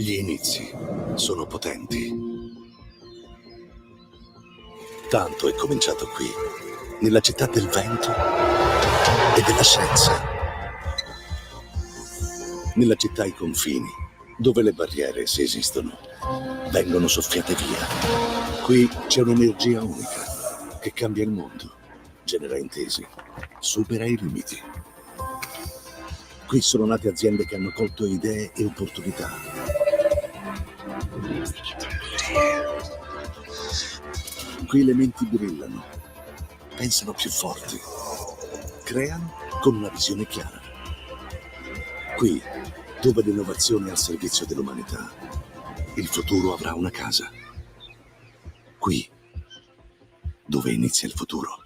Gli inizi sono potenti. Tanto è cominciato qui, nella città del vento e della scienza. Nella città ai confini, dove le barriere, se esistono, vengono soffiate via. Qui c'è un'energia unica che cambia il mondo, genera intesi, supera i limiti. Qui sono nate aziende che hanno colto idee e opportunità. Qui le menti brillano, pensano più forti, creano con una visione chiara. Qui, dove l'innovazione è al servizio dell'umanità, il futuro avrà una casa. Qui, dove inizia il futuro.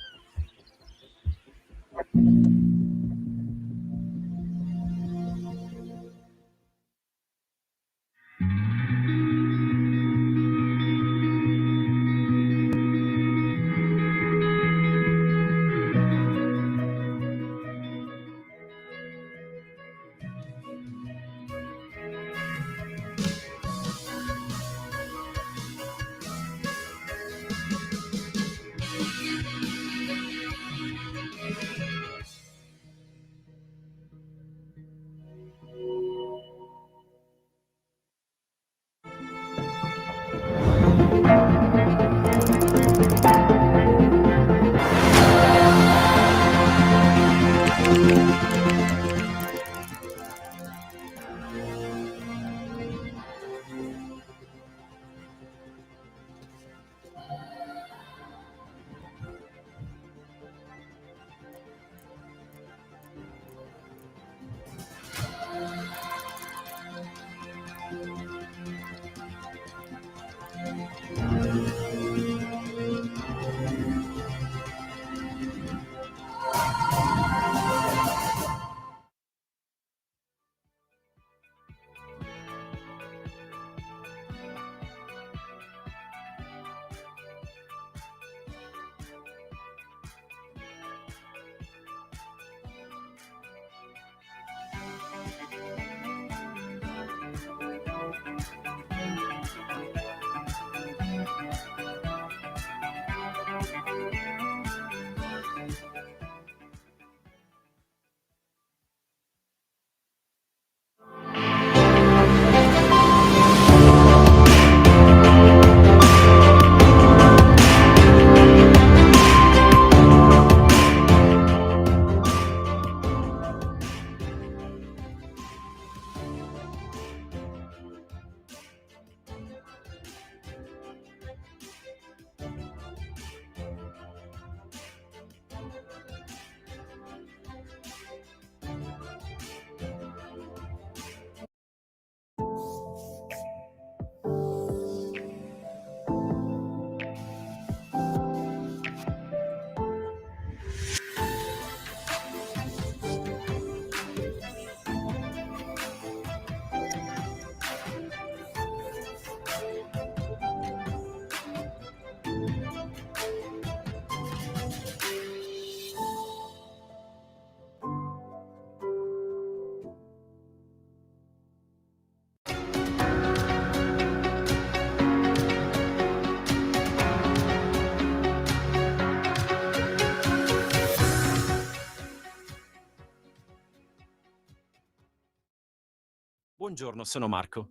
Buongiorno, sono Marco.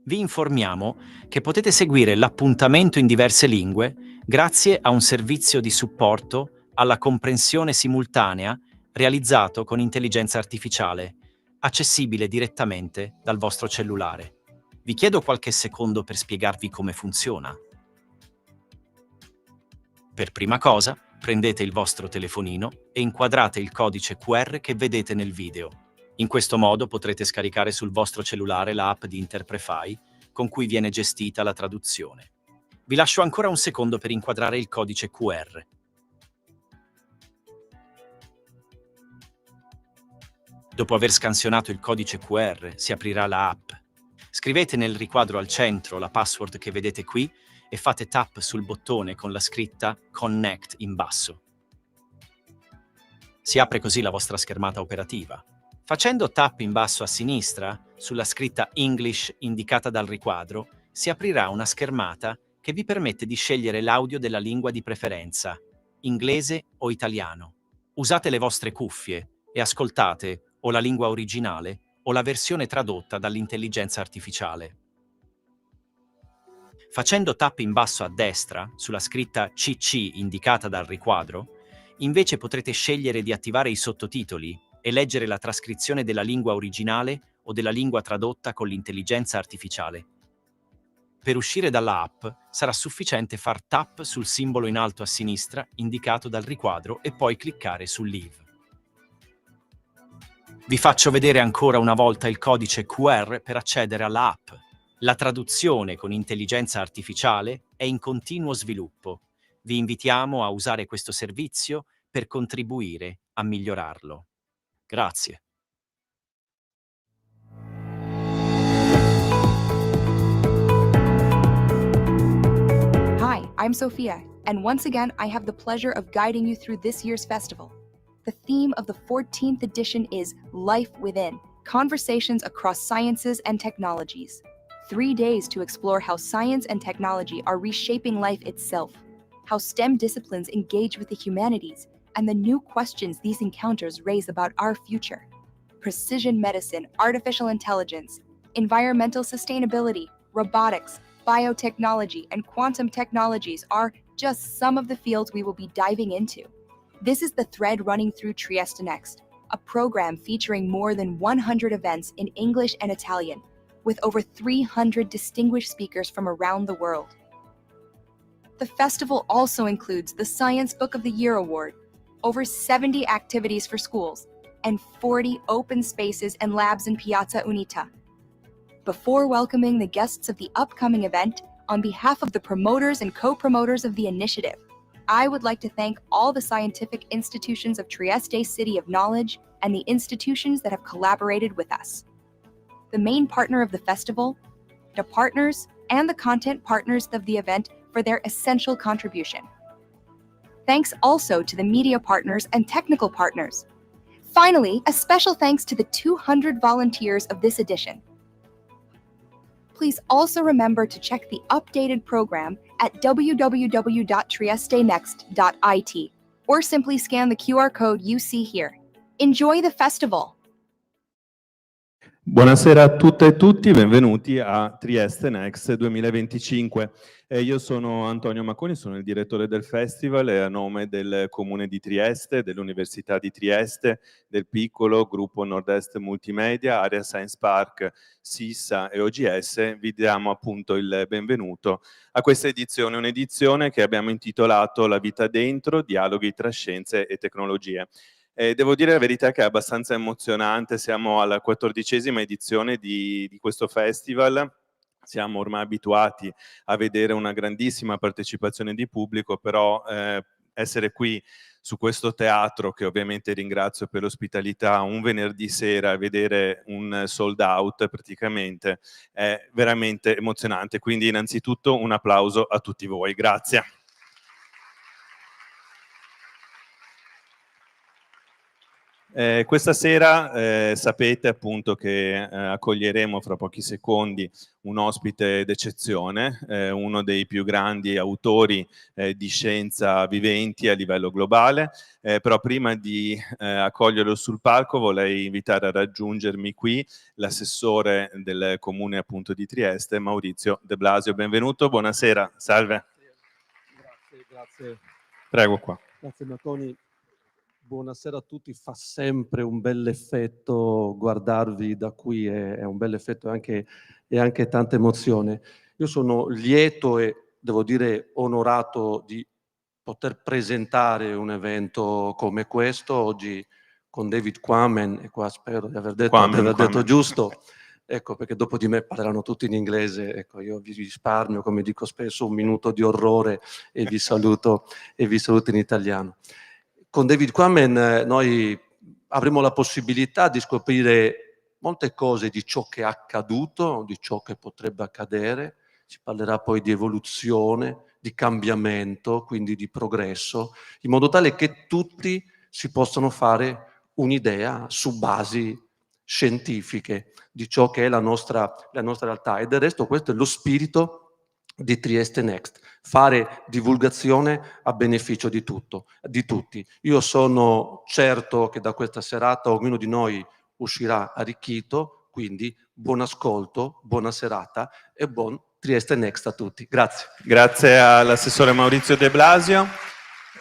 Vi informiamo che potete seguire l'appuntamento in diverse lingue grazie a un servizio di supporto alla comprensione simultanea realizzato con intelligenza artificiale, accessibile direttamente dal vostro cellulare. Vi chiedo qualche secondo per spiegarvi come funziona. Per prima cosa, prendete il vostro telefonino e inquadrate il codice QR che vedete nel video. In questo modo potrete scaricare sul vostro cellulare l'app di Interprefy con cui viene gestita la traduzione. Vi lascio ancora un secondo per inquadrare il codice QR. Dopo aver scansionato il codice QR, si aprirà la app. Scrivete nel riquadro al centro la password che vedete qui e fate tap sul bottone con la scritta Connect in basso. Si apre così la vostra schermata operativa. Facendo tap in basso a sinistra, sulla scritta English indicata dal riquadro, si aprirà una schermata che vi permette di scegliere l'audio della lingua di preferenza, inglese o italiano. Usate le vostre cuffie e ascoltate o la lingua originale o la versione tradotta dall'intelligenza artificiale. Facendo tap in basso a destra, sulla scritta CC indicata dal riquadro, invece potrete scegliere di attivare i sottotitoli e leggere la trascrizione della lingua originale o della lingua tradotta con l'intelligenza artificiale. Per uscire dalla app sarà sufficiente far tap sul simbolo in alto a sinistra indicato dal riquadro e poi cliccare su Leave. Vi faccio vedere ancora una volta il codice QR per accedere alla app. La traduzione con intelligenza artificiale è in continuo sviluppo. Vi invitiamo a usare questo servizio per contribuire a migliorarlo. Grazie. Hi, I'm Sophia, and once again I have the pleasure of guiding you through this year's festival. The theme of the 14th edition is Life Within, Conversations Across Sciences and Technologies. 3 days to explore how science and technology are reshaping life itself, how STEM disciplines engage with the humanities, and the new questions these encounters raise about our future. Precision medicine, artificial intelligence, environmental sustainability, robotics, biotechnology, and quantum technologies are just some of the fields we will be diving into. This is the thread running through Trieste Next, a program featuring more than 100 events in English and Italian, with over 300 distinguished speakers from around the world. The festival also includes the Science Book of the Year Award, over 70 activities for schools, and 40 open spaces and labs in Piazza Unita. Before welcoming the guests of the upcoming event, on behalf of the promoters and co-promoters of the initiative, I would like to thank all the scientific institutions of Trieste City of Knowledge and the institutions that have collaborated with us. The main partner of the festival, the partners, and the content partners of the event for their essential contribution. Thanks also to the media partners and technical partners. Finally, a special thanks to the 200 volunteers of this edition. Please also remember to check the updated program at www.triestenext.it or simply scan the QR code you see here. Enjoy the festival! Buonasera a tutte e tutti, benvenuti a Trieste Next 2025. Io sono Antonio Macconi, sono il direttore del festival e a nome del Comune di Trieste, dell'Università di Trieste, del Piccolo, Gruppo Nord-Est Multimedia, Area Science Park, SISSA e OGS vi diamo appunto il benvenuto a questa edizione, un'edizione che abbiamo intitolato La vita dentro, dialoghi tra scienze e tecnologie. Devo dire la verità che è abbastanza emozionante, siamo alla 14ª edizione di questo festival, siamo ormai abituati a vedere una grandissima partecipazione di pubblico, però essere qui su questo teatro, che ovviamente ringrazio per l'ospitalità, un venerdì sera e vedere un sold out praticamente è veramente emozionante, quindi innanzitutto un applauso a tutti voi, grazie. Questa sera sapete appunto che accoglieremo fra pochi secondi un ospite d'eccezione, uno dei più grandi autori di scienza viventi a livello globale, però prima di accoglierlo sul palco vorrei invitare a raggiungermi qui l'assessore del comune appunto di Trieste, Maurizio De Blasio. Benvenuto, buonasera, salve. Grazie. Prego qua. Grazie Macconi. Buonasera a tutti, fa sempre un bel effetto guardarvi da qui, è un bel effetto e anche tanta emozione. Io sono lieto e devo dire onorato di poter presentare un evento come questo oggi con David Quammen, e qua spero di aver detto giusto, ecco, perché dopo di me parleranno tutti in inglese, ecco, io vi risparmio, come dico spesso, un minuto di orrore e vi saluto in italiano. Con David Quammen noi avremo la possibilità di scoprire molte cose di ciò che è accaduto, di ciò che potrebbe accadere. Si parlerà poi di evoluzione, di cambiamento, quindi di progresso, in modo tale che tutti si possano fare un'idea su basi scientifiche di ciò che è la nostra realtà. E del resto questo è lo spirito di Trieste Next, fare divulgazione a beneficio di tutti. Io sono certo che da questa serata ognuno di noi uscirà arricchito, quindi buon ascolto, buona serata e buon Trieste Next a tutti. Grazie. Grazie all'assessore Maurizio De Blasio.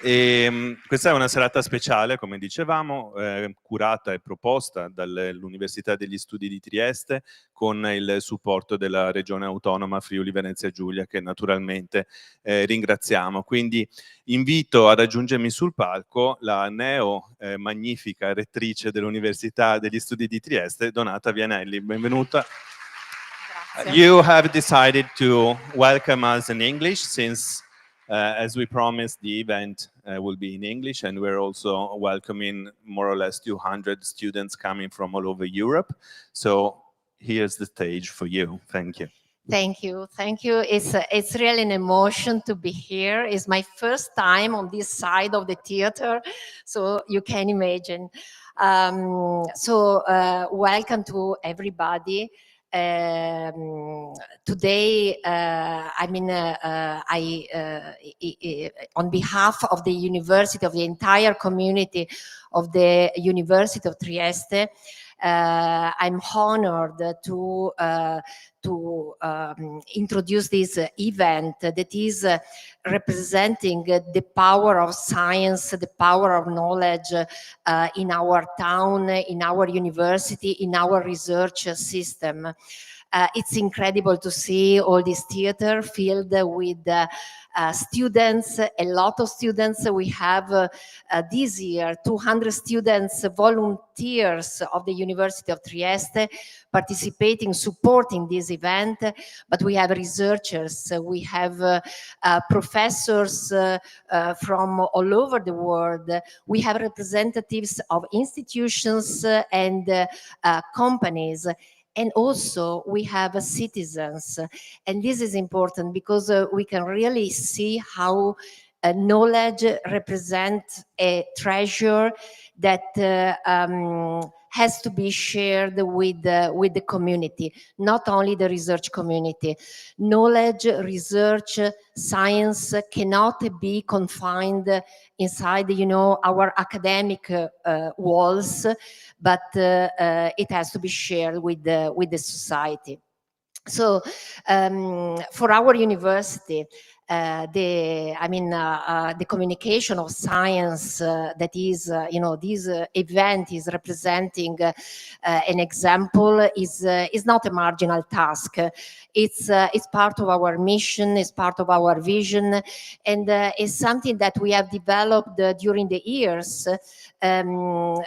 Questa è una serata speciale, come dicevamo, curata e proposta dall'Università degli Studi di Trieste con il supporto della Regione Autonoma Friuli Venezia Giulia, che naturalmente ringraziamo. Quindi invito a raggiungermi sul palco la magnifica rettrice dell'Università degli Studi di Trieste, Donata Vianelli. Benvenuta. You have decided to welcome us in English since as we promised, the event will be in English, and we're also welcoming more or less 200 students coming from all over Europe. So here's the stage for you. Thank you. Thank you. It's really an emotion to be here. It's my first time on this side of the theater, so you can imagine. Welcome to everybody. Today, on behalf of the university, of the entire community of the University of Trieste, I'm honored to introduce this event that is representing the power of science, the power of knowledge in our town, in our university, in our research system. It's incredible to see all this theater filled with students, a lot of students. We have this year 200 students, volunteers of the University of Trieste participating, supporting this event, but we have researchers, we have professors from all over the world, we have representatives of institutions and companies. And also we have citizens, and this is important because we can really see how knowledge represents a treasure that has to be shared with the community, not only the research community. Knowledge, research, science cannot be confined inside, our academic walls, but it has to be shared with the society. So for our university, the communication of science that is, this event is representing an example is not a marginal task. It's part of our mission, it's part of our vision, and it's something that we have developed during the years. And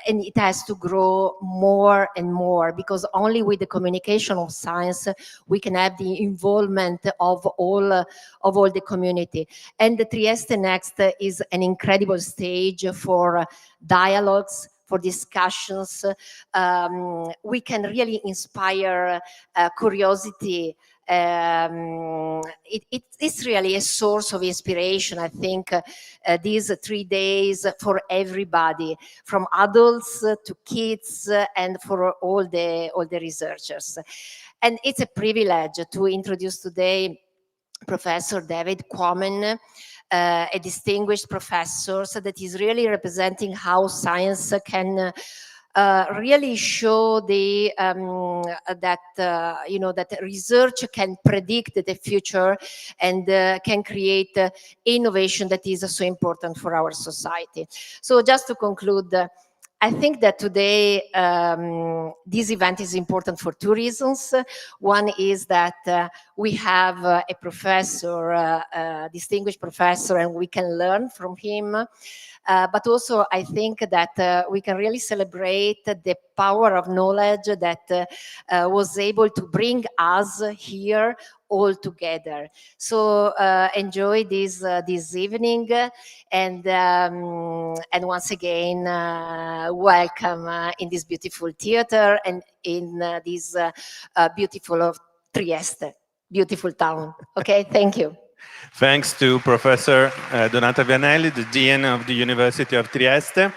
it has to grow more and more, because only with the communication of science we can have the involvement of all the community. And the Trieste Next is an incredible stage for dialogues, for discussions. We can really inspire curiosity. It's really a source of inspiration. I think these 3 days for everybody, from adults to kids, and for all the researchers. And it's a privilege to introduce today Professor David Quammen, a distinguished professor that is really representing how science can really show that research can predict the future and can create innovation that is so important for our society. So just to conclude, I think that today this event is important for two reasons. One is that we have a professor, a distinguished professor, and we can learn from him. But also I think that we can really celebrate the power of knowledge that was able to bring us here all together. So enjoy this evening, and once again welcome in this beautiful theater and in this beautiful Trieste, beautiful town. Okay, thank you. Thanks to Professor Donata Vianelli, the Dean of the University of Trieste.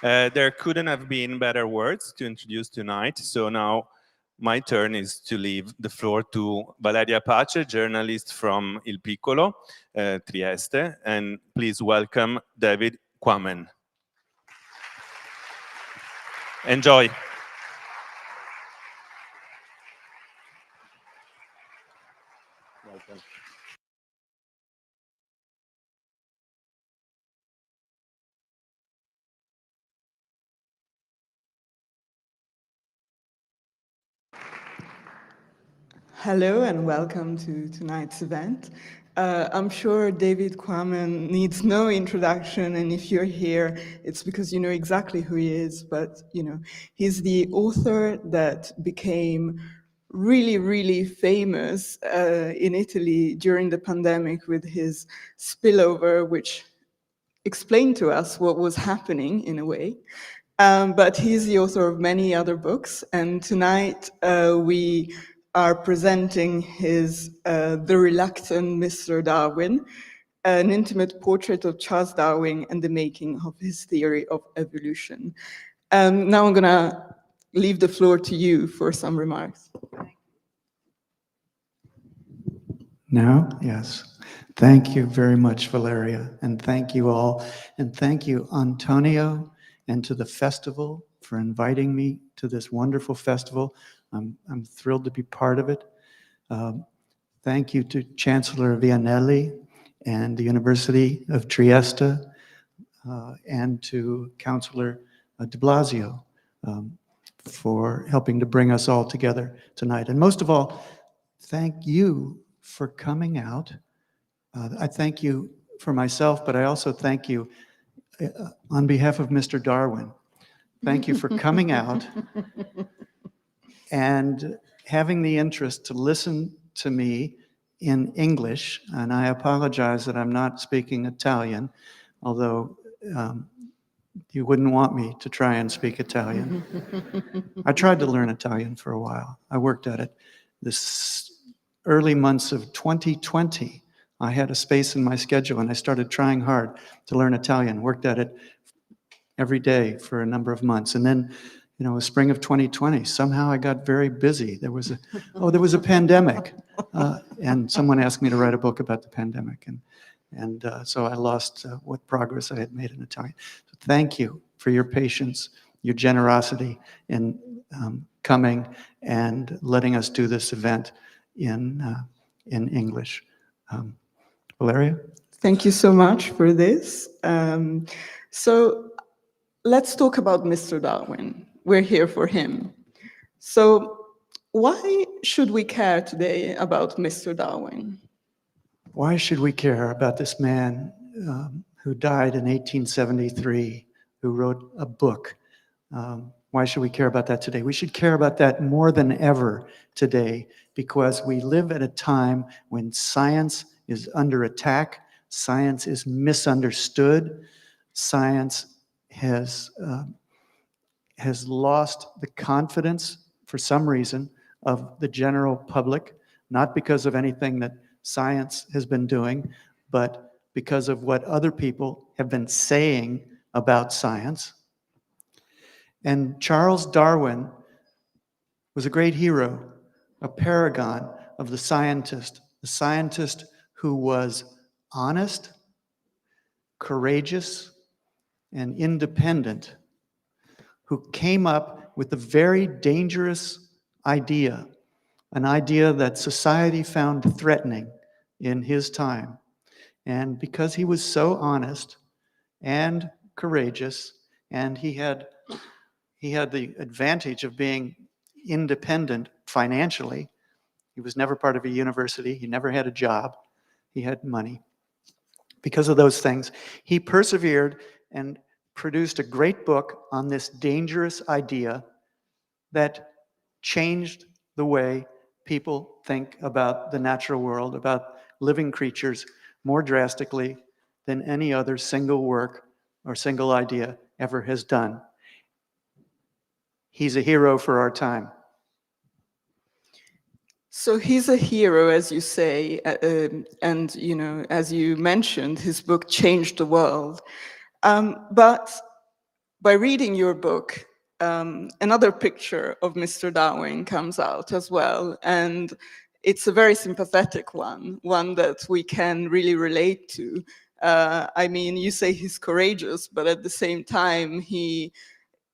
There couldn't have been better words to introduce tonight, so now my turn is to leave the floor to Valeria Pace, journalist from Il Piccolo, Trieste, and please welcome David Quammen. Enjoy. Welcome. Hello and welcome to tonight's event. I'm sure David Quammen needs no introduction, and if you're here, it's because you know exactly who he is, but you know, he's the author that became really, really famous in Italy during the pandemic with his Spillover, which explained to us what was happening in a way. But he's the author of many other books, and tonight we are presenting his The Reluctant Mr. Darwin, an intimate portrait of Charles Darwin and the making of his theory of evolution. Now I'm gonna leave the floor to you for some remarks. Now, yes. Thank you very much, Valeria, and thank you all, and thank you, Antonio, and to the festival for inviting me to this wonderful festival. I'm thrilled to be part of it. Thank you to Chancellor Vianelli and the University of Trieste, and to Councillor de Blasio for helping to bring us all together tonight. And most of all, thank you for coming out. I thank you for myself, but I also thank you on behalf of Mr. Darwin. Thank you for coming out and having the interest to listen to me in English. And I apologize that I'm not speaking Italian, although you wouldn't want me to try and speak Italian. I tried to learn Italian for a while. I worked at it. This early months of 2020, I had a space in my schedule and I started trying hard to learn Italian, worked at it every day for a number of months. And then, you know, the spring of 2020, somehow I got very busy. There was a pandemic. And someone asked me to write a book about the pandemic. And so I lost what progress I had made in Italian. So thank you for your patience, your generosity in coming and letting us do this event in English. Valeria? Thank you so much for this. So let's talk about Mr. Darwin. We're here for him. So why should we care today about Mr. Darwin? Why should we care about this man who died in 1873, who wrote a book? Why should we care about that today? We should care about that more than ever today, because we live at a time when science is under attack, science is misunderstood, science has lost the confidence, for some reason, of the general public, not because of anything that science has been doing, but because of what other people have been saying about science. And Charles Darwin was a great hero, a paragon of the scientist who was honest, courageous, and independent, who came up with a very dangerous idea, an idea that society found threatening in his time. And because he was so honest and courageous, and he had the advantage of being independent financially. He was never part of a university. He never had a job. He had money. Because of those things, he persevered and produced a great book on this dangerous idea that changed the way people think about the natural world, about living creatures, more drastically than any other single work or single idea ever has done. He's a hero for our time. So he's a hero, as you say, and you know, as you mentioned, his book changed the world. But by reading your book, another picture of Mr. Darwin comes out as well. And it's a very sympathetic one that we can really relate to. I mean, you say he's courageous, but at the same time, he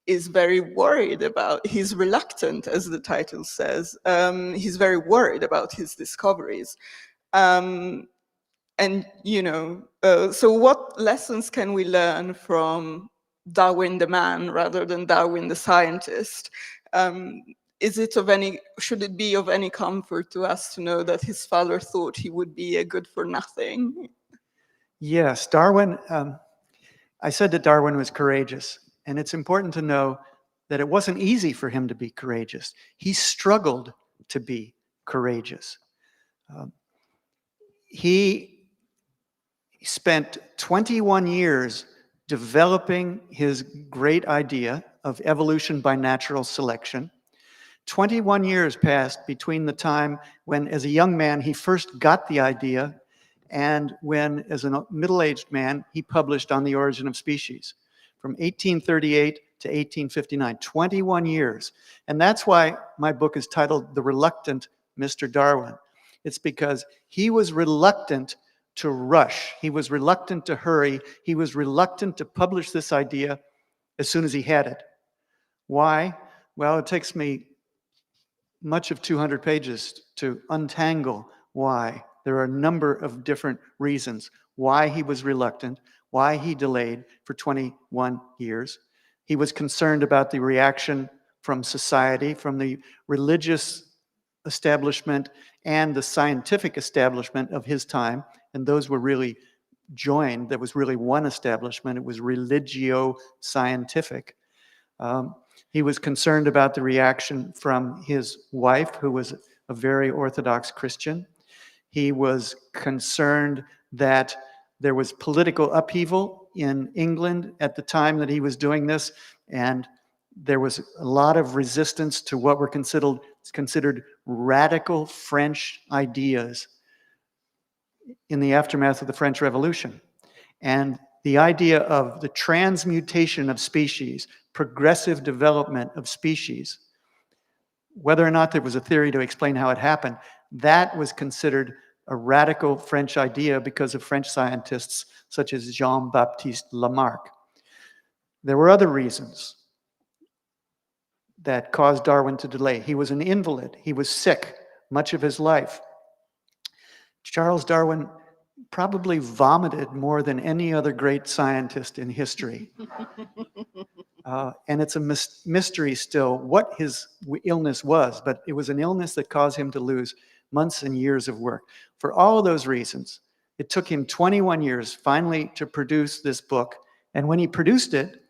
is very worried about, he's reluctant, as the title says. He's very worried about his discoveries. And, you know, so what lessons can we learn from Darwin the man rather than Darwin the scientist? Should it be of any comfort to us to know that his father thought he would be a good for nothing? Yes, Darwin, I said that Darwin was courageous, and it's important to know that it wasn't easy for him to be courageous. He struggled to be courageous. He spent 21 years developing his great idea of evolution by natural selection. 21 years passed between the time when, as a young man, he first got the idea and when, as a middle-aged man, he published On the Origin of Species. From 1838 to 1859, 21 years. And that's why my book is titled The Reluctant Mr. Darwin. It's because he was reluctant to rush. He was reluctant to hurry. He was reluctant to publish this idea as soon as he had it. Why? Well, it takes me much of 200 pages to untangle why. There are a number of different reasons why he was reluctant, why he delayed for 21 years. He was concerned about the reaction from society, from the religious establishment and the scientific establishment of his time, and those were really joined. There was really one establishment. It was religio-scientific. He was concerned about the reaction from his wife, who was a very Orthodox Christian. He was concerned that there was political upheaval in England at the time that he was doing this, and there was a lot of resistance to what were considered radical French ideas in the aftermath of the French Revolution. And the idea of the transmutation of species, progressive development of species, whether or not there was a theory to explain how it happened, that was considered a radical French idea because of French scientists such as Jean-Baptiste Lamarck. There were other reasons that caused Darwin to delay. He was an invalid. He was sick much of his life. Charles Darwin probably vomited more than any other great scientist in history. And it's a mystery still what his illness was, but it was an illness that caused him to lose months and years of work. For all of those reasons, it took him 21 years finally to produce this book. And when he produced it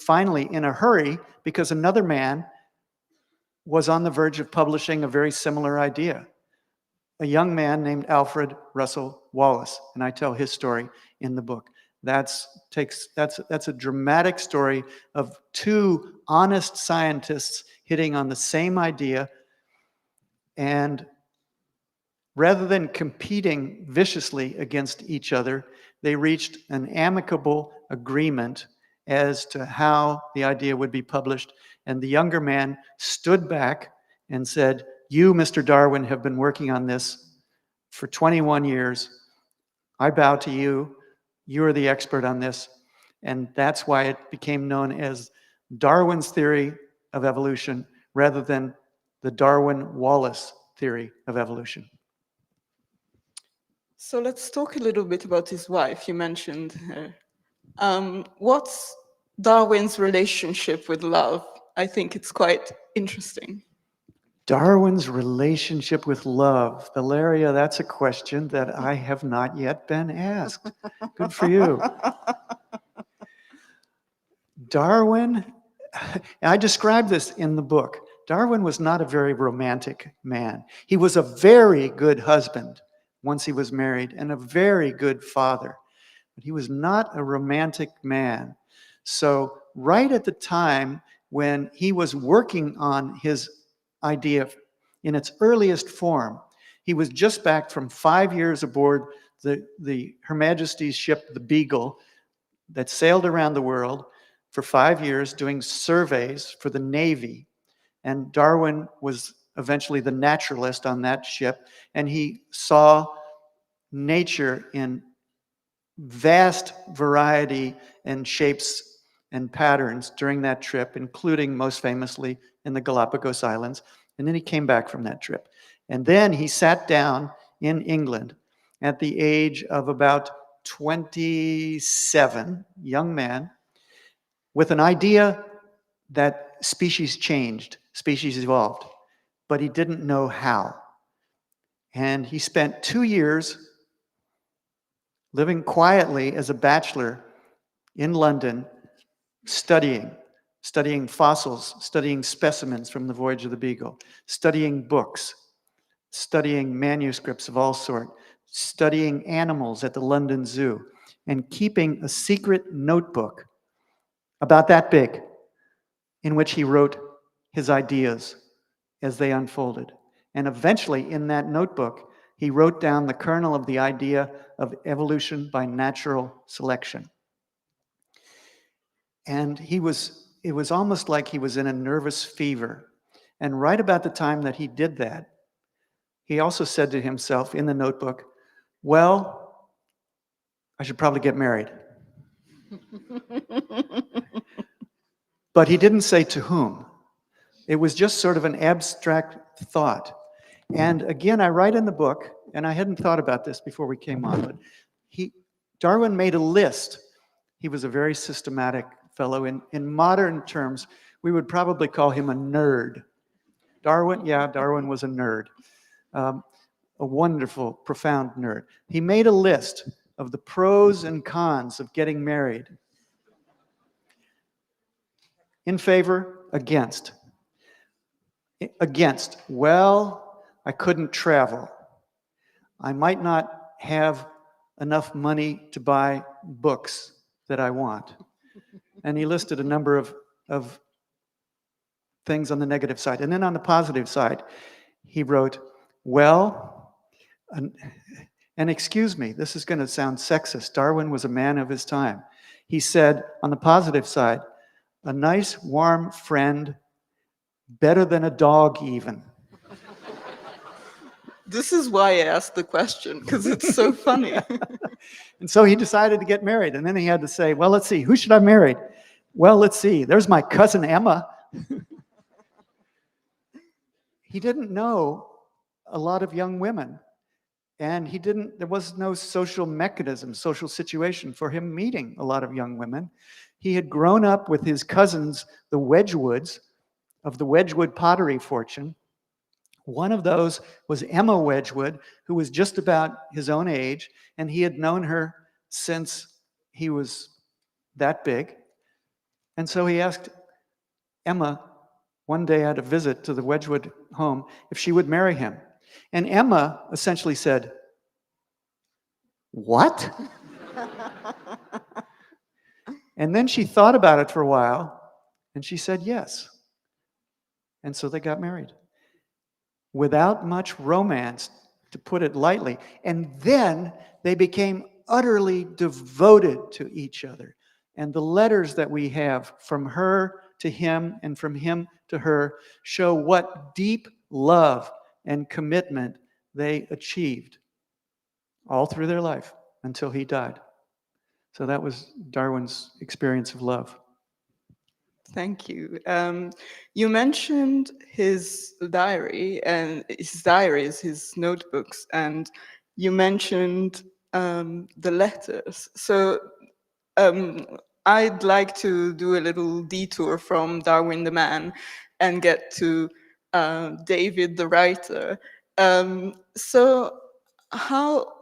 finally in a hurry because another man was on the verge of publishing a very similar idea. A young man named Alfred Russel Wallace, and I tell his story in the book. That's a dramatic story of two honest scientists hitting on the same idea, and rather than competing viciously against each other, they reached an amicable agreement as to how the idea would be published. And the younger man stood back and said, "You, Mr. Darwin, have been working on this for 21 years. I bow to you. You are the expert on this." And that's why it became known as Darwin's theory of evolution rather than the Darwin-Wallace theory of evolution. So let's talk a little bit about his wife. You mentioned her. What's Darwin's relationship with love? I think it's quite interesting. Darwin's relationship with love. Valeria, that's a question that I have not yet been asked. Good for you. Darwin, I describe this in the book. Darwin was not a very romantic man. He was a very good husband once he was married and a very good father. But he was not a romantic man. So right at the time when he was working on his idea in its earliest form, he was just back from 5 years aboard Her Majesty's ship, the Beagle, that sailed around the world. for 5 years doing surveys for the Navy. And Darwin was eventually the naturalist on that ship, and he saw nature in vast variety and shapes and patterns during that trip, including most famously in the Galapagos Islands. And then he came back from that trip. And then he sat down in England at the age of about 27, young man, with an idea that species changed, species evolved, but he didn't know how. And he spent 2 years living quietly as a bachelor in London, studying fossils, studying specimens from the Voyage of the Beagle, studying books, studying manuscripts of all sorts, studying animals at the London Zoo, and keeping a secret notebook about that big in which he wrote his ideas as they unfolded. And eventually, in that notebook, he wrote down the kernel of the idea of evolution by natural selection. And it was almost like he was in a nervous fever. And right about the time that he did that, he also said to himself in the notebook, well, I should probably get married. But he didn't say to whom. It was just sort of an abstract thought. And again, I write in the book, and I hadn't thought about this before we came on, but Darwin made a list. He was a very systematic fellow. In modern terms, we would probably call him a nerd. Darwin was a nerd. A wonderful, profound nerd. He made a list of the pros and cons of getting married. In favor, against. Against, well, I couldn't travel. I might not have enough money to buy books that I want. And he listed a number of things on the negative side. And then on the positive side, he wrote, well, and excuse me, this is going to sound sexist. Darwin was a man of his time. He said, on the positive side, a nice, warm friend, better than a dog even. This is why I asked the question, because it's so funny. And so he decided to get married. And then he had to say, well, let's see, who should I marry? Well, let's see, there's my cousin Emma. He didn't know a lot of young women. And there was no social mechanism, social situation for him meeting a lot of young women. He had grown up with his cousins, the Wedgwoods, of the Wedgwood pottery fortune. One of those was Emma Wedgwood, who was just about his own age, and he had known her since he was that big. And so he asked Emma one day at a visit to the Wedgwood home if she would marry him. And Emma essentially said, "What?" And then she thought about it for a while, and she said yes. And so they got married. Without much romance, to put it lightly. And then they became utterly devoted to each other. And the letters that we have from her to him and from him to her show what deep love and commitment they achieved all through their life until he died. So that was Darwin's experience of love. Thank you. You mentioned his diary, and his diaries, his notebooks, and you mentioned the letters. So I'd like to do a little detour from Darwin the man and get to David the writer.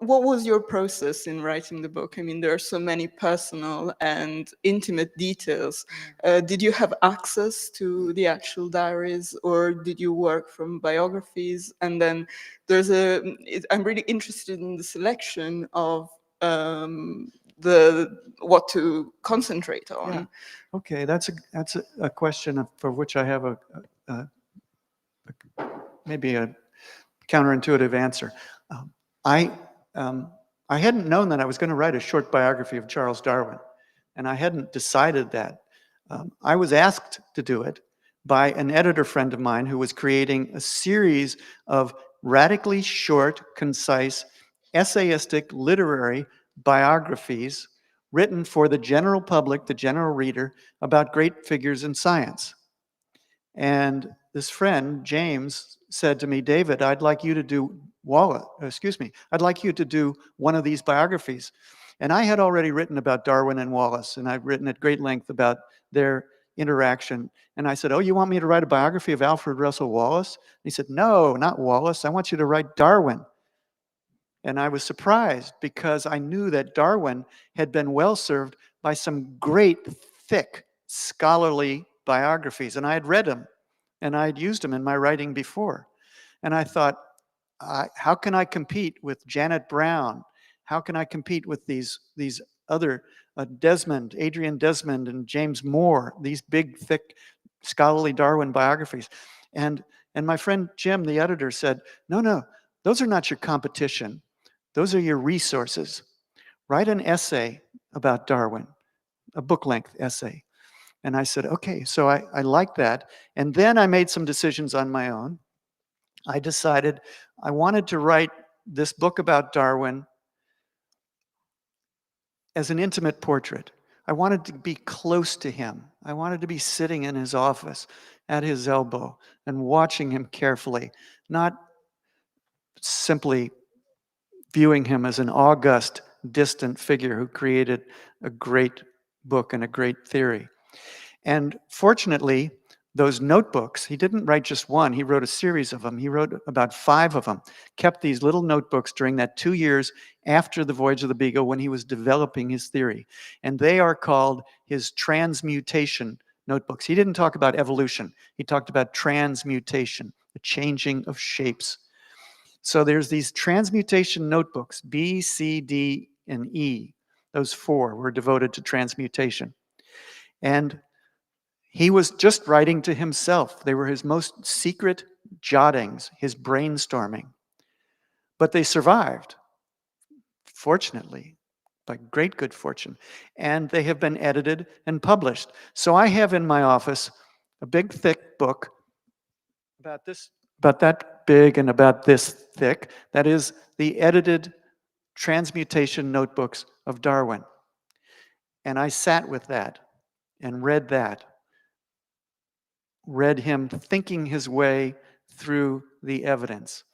What was your process in writing the book? I mean, there are so many personal and intimate details. Did you have access to the actual diaries, or did you work from biographies? And then I'm really interested in the selection of what to concentrate on. Yeah. Okay, that's a question for which I have maybe a counterintuitive answer. I hadn't known that I was going to write a short biography of Charles Darwin, and I hadn't decided that. I was asked to do it by an editor friend of mine who was creating a series of radically short, concise, essayistic, literary biographies written for the general public, the general reader, about great figures in science. And this friend, James, said to me, David, I'd like you to do I'd like you to do one of these biographies. And I had already written about Darwin and Wallace, and I've written at great length about their interaction. And I said, oh, you want me to write a biography of Alfred Russel Wallace? And he said, no, not Wallace. I want you to write Darwin. And I was surprised because I knew that Darwin had been well served by some great, thick, scholarly biographies. And I had read them, and I had used them in my writing before. And I thought, how can I compete with Janet Brown? How can I compete with these other Adrian Desmond and James Moore, these big, thick, scholarly Darwin biographies? And my friend Jim, the editor, said, no, those are not your competition. Those are your resources. Write an essay about Darwin, a book-length essay. And I said, okay, so I like that. And then I made some decisions on my own. I decided I wanted to write this book about Darwin as an intimate portrait. I wanted to be close to him. I wanted to be sitting in his office at his elbow and watching him carefully, not simply viewing him as an august, distant figure who created a great book and a great theory. And fortunately, those notebooks, he didn't write just one, he wrote a series of them. He wrote about 5 of them, kept these little notebooks during that 2 years after the Voyage of the Beagle when he was developing his theory. And they are called his transmutation notebooks. He didn't talk about evolution. He talked about transmutation, the changing of shapes. So there's these transmutation notebooks, B, C, D, and E. Those 4 were devoted to transmutation. And he was just writing to himself. They were his most secret jottings, his brainstorming. But they survived, fortunately, by great good fortune. And they have been edited and published. So I have in my office a big, thick book about that big and about this thick. That is the edited transmutation notebooks of Darwin. And I sat with that and read that. Read him thinking his way through the evidence.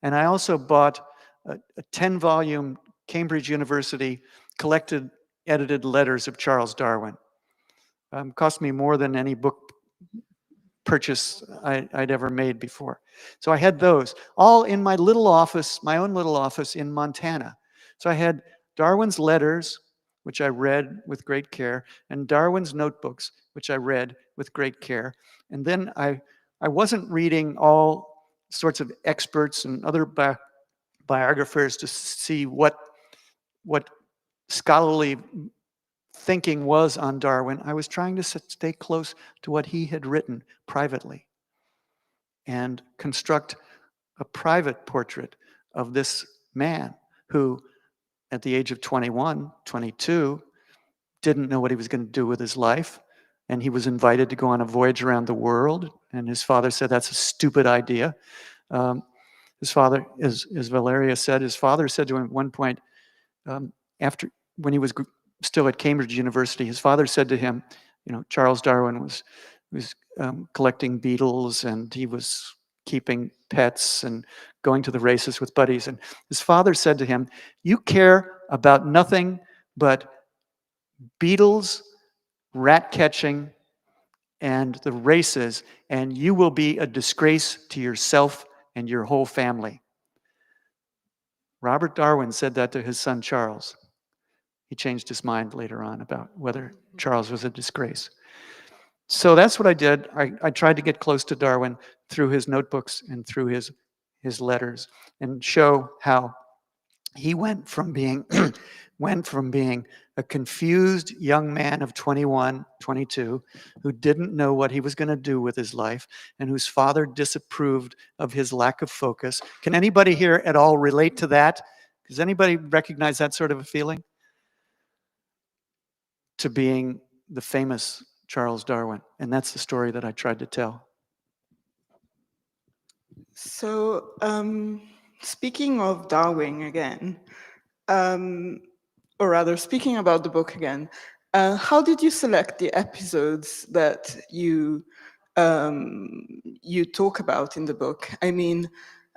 And I also bought a 10-volume Cambridge University collected edited letters of Charles Darwin. Cost me more than any book purchase I'd ever made before. So I had those all in my little office, my own little office in Montana. So I had Darwin's letters, which I read with great care, and Darwin's notebooks, which I read with great care. And then I wasn't reading all sorts of experts and other biographers to see what scholarly thinking was on Darwin. I was trying to stay close to what he had written privately and construct a private portrait of this man who, at the age of 21, 22, didn't know what he was going to do with his life. And he was invited to go on a voyage around the world. And his father said, that's a stupid idea. His father, as Valeria said, his father said to him at one point, when he was still at Cambridge University, his father said to him, Charles Darwin was collecting beetles, and he was keeping pets and going to the races with buddies. And his father said to him, you care about nothing but beetles, rat catching, and the races, and you will be a disgrace to yourself and your whole family. Robert Darwin said that to his son Charles. He changed his mind later on about whether Charles was a disgrace. So that's what I did. I tried to get close to Darwin through his notebooks and through his letters, and show how he went from being a confused young man of 21, 22, who didn't know what he was going to do with his life, and whose father disapproved of his lack of focus. Can anybody here at all relate to that? Does anybody recognize that sort of a feeling? To being the famous Charles Darwin. And that's the story that I tried to tell. So, speaking of Darwin again, or rather, speaking about the book again, how did you select the episodes that you talk about in the book? I mean,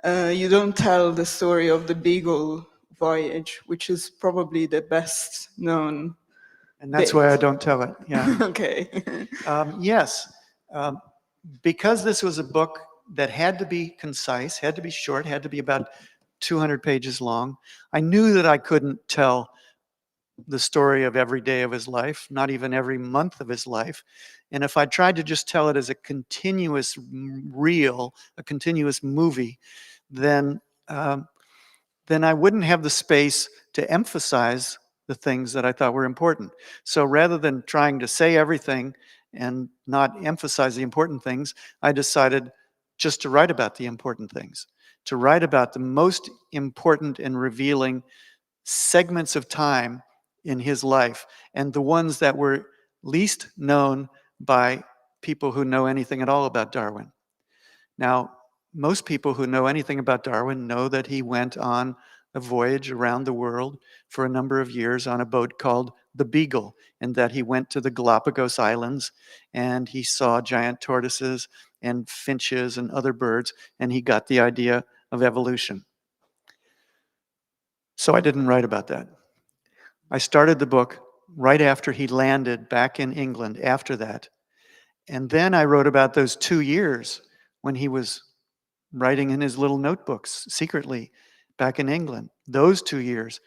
you don't tell the story of the Beagle voyage, which is probably the best known. And that's why I don't tell it, yeah. Okay. Yes, because this was a book that had to be concise, had to be short, had to be about 200 pages long, I knew that I couldn't tell the story of every day of his life, not even every month of his life. And if I tried to just tell it as a continuous reel, a continuous movie, then I wouldn't have the space to emphasize the things that I thought were important. So rather than trying to say everything and not emphasize the important things, I decided just to write about the important things, to write about the most important and revealing segments of time in his life, and the ones that were least known by people who know anything at all about Darwin. Now, most people who know anything about Darwin know that he went on a voyage around the world for a number of years on a boat called the Beagle, and that he went to the Galapagos Islands and he saw giant tortoises and finches and other birds, and he got the idea of evolution. So I didn't write about that. I started the book right after he landed back in England after that. And then I wrote about those 2 years when he was writing in his little notebooks secretly back in England. Those 2 years,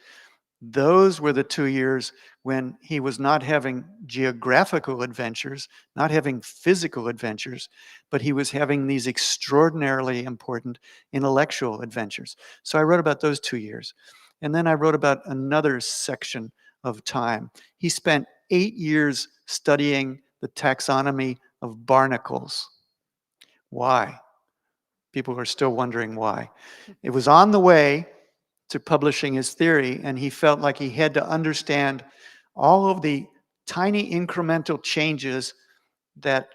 those were the 2 years when he was not having geographical adventures, not having physical adventures, but he was having these extraordinarily important intellectual adventures. So I wrote about those 2 years. And then I wrote about another section of time. He spent 8 years studying the taxonomy of barnacles. Why? People are still wondering why. It was on the way to publishing his theory, and he felt like he had to understand all of the tiny incremental changes that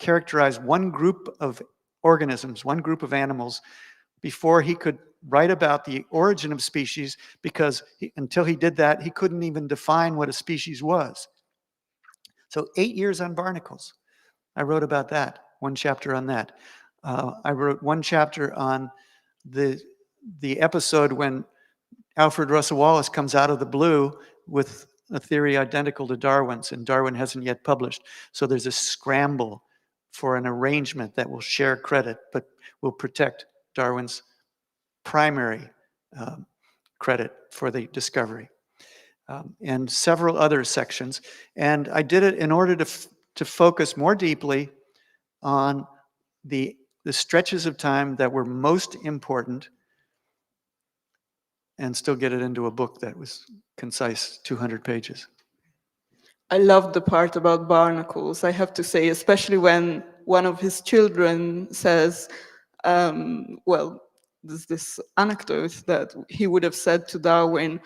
characterized one group of organisms, one group of animals, before he could write about the origin of species, because until he did that, he couldn't even define what a species was. So 8 years on barnacles. I wrote about that, one chapter on that. I wrote one chapter on the episode when Alfred Russel Wallace comes out of the blue with a theory identical to Darwin's, and Darwin hasn't yet published. So there's a scramble for an arrangement that will share credit, but will protect Darwin's primary credit for the discovery. And several other sections. And I did it in order to focus more deeply on the stretches of time that were most important, and still get it into a book that was concise, 200 pages. I love the part about barnacles, I have to say, especially when one of his children says, well, there's this anecdote that he would have said to Darwin,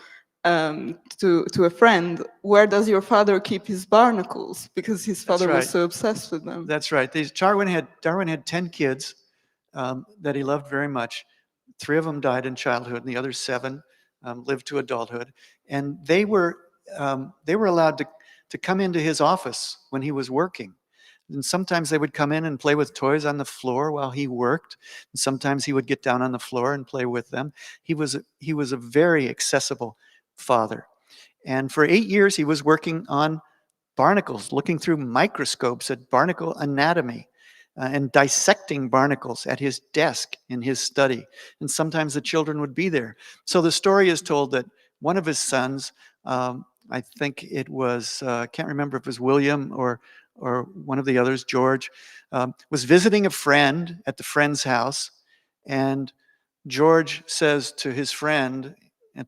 to a friend, where does your father keep his barnacles? Because his father was so obsessed with them. That's right. Darwin had 10 kids that he loved very much. 3 of them died in childhood, and the other 7 lived to adulthood. And they were allowed to come into his office when he was working. And sometimes they would come in and play with toys on the floor while he worked. And sometimes he would get down on the floor and play with them. He was a very accessible father. And for 8 years, he was working on barnacles, looking through microscopes at barnacle anatomy, and dissecting barnacles at his desk in his study. And sometimes the children would be there. So the story is told that one of his sons, I think it was, I can't remember if it was William or one of the others, George, was visiting a friend at the friend's house. And George says to his friend at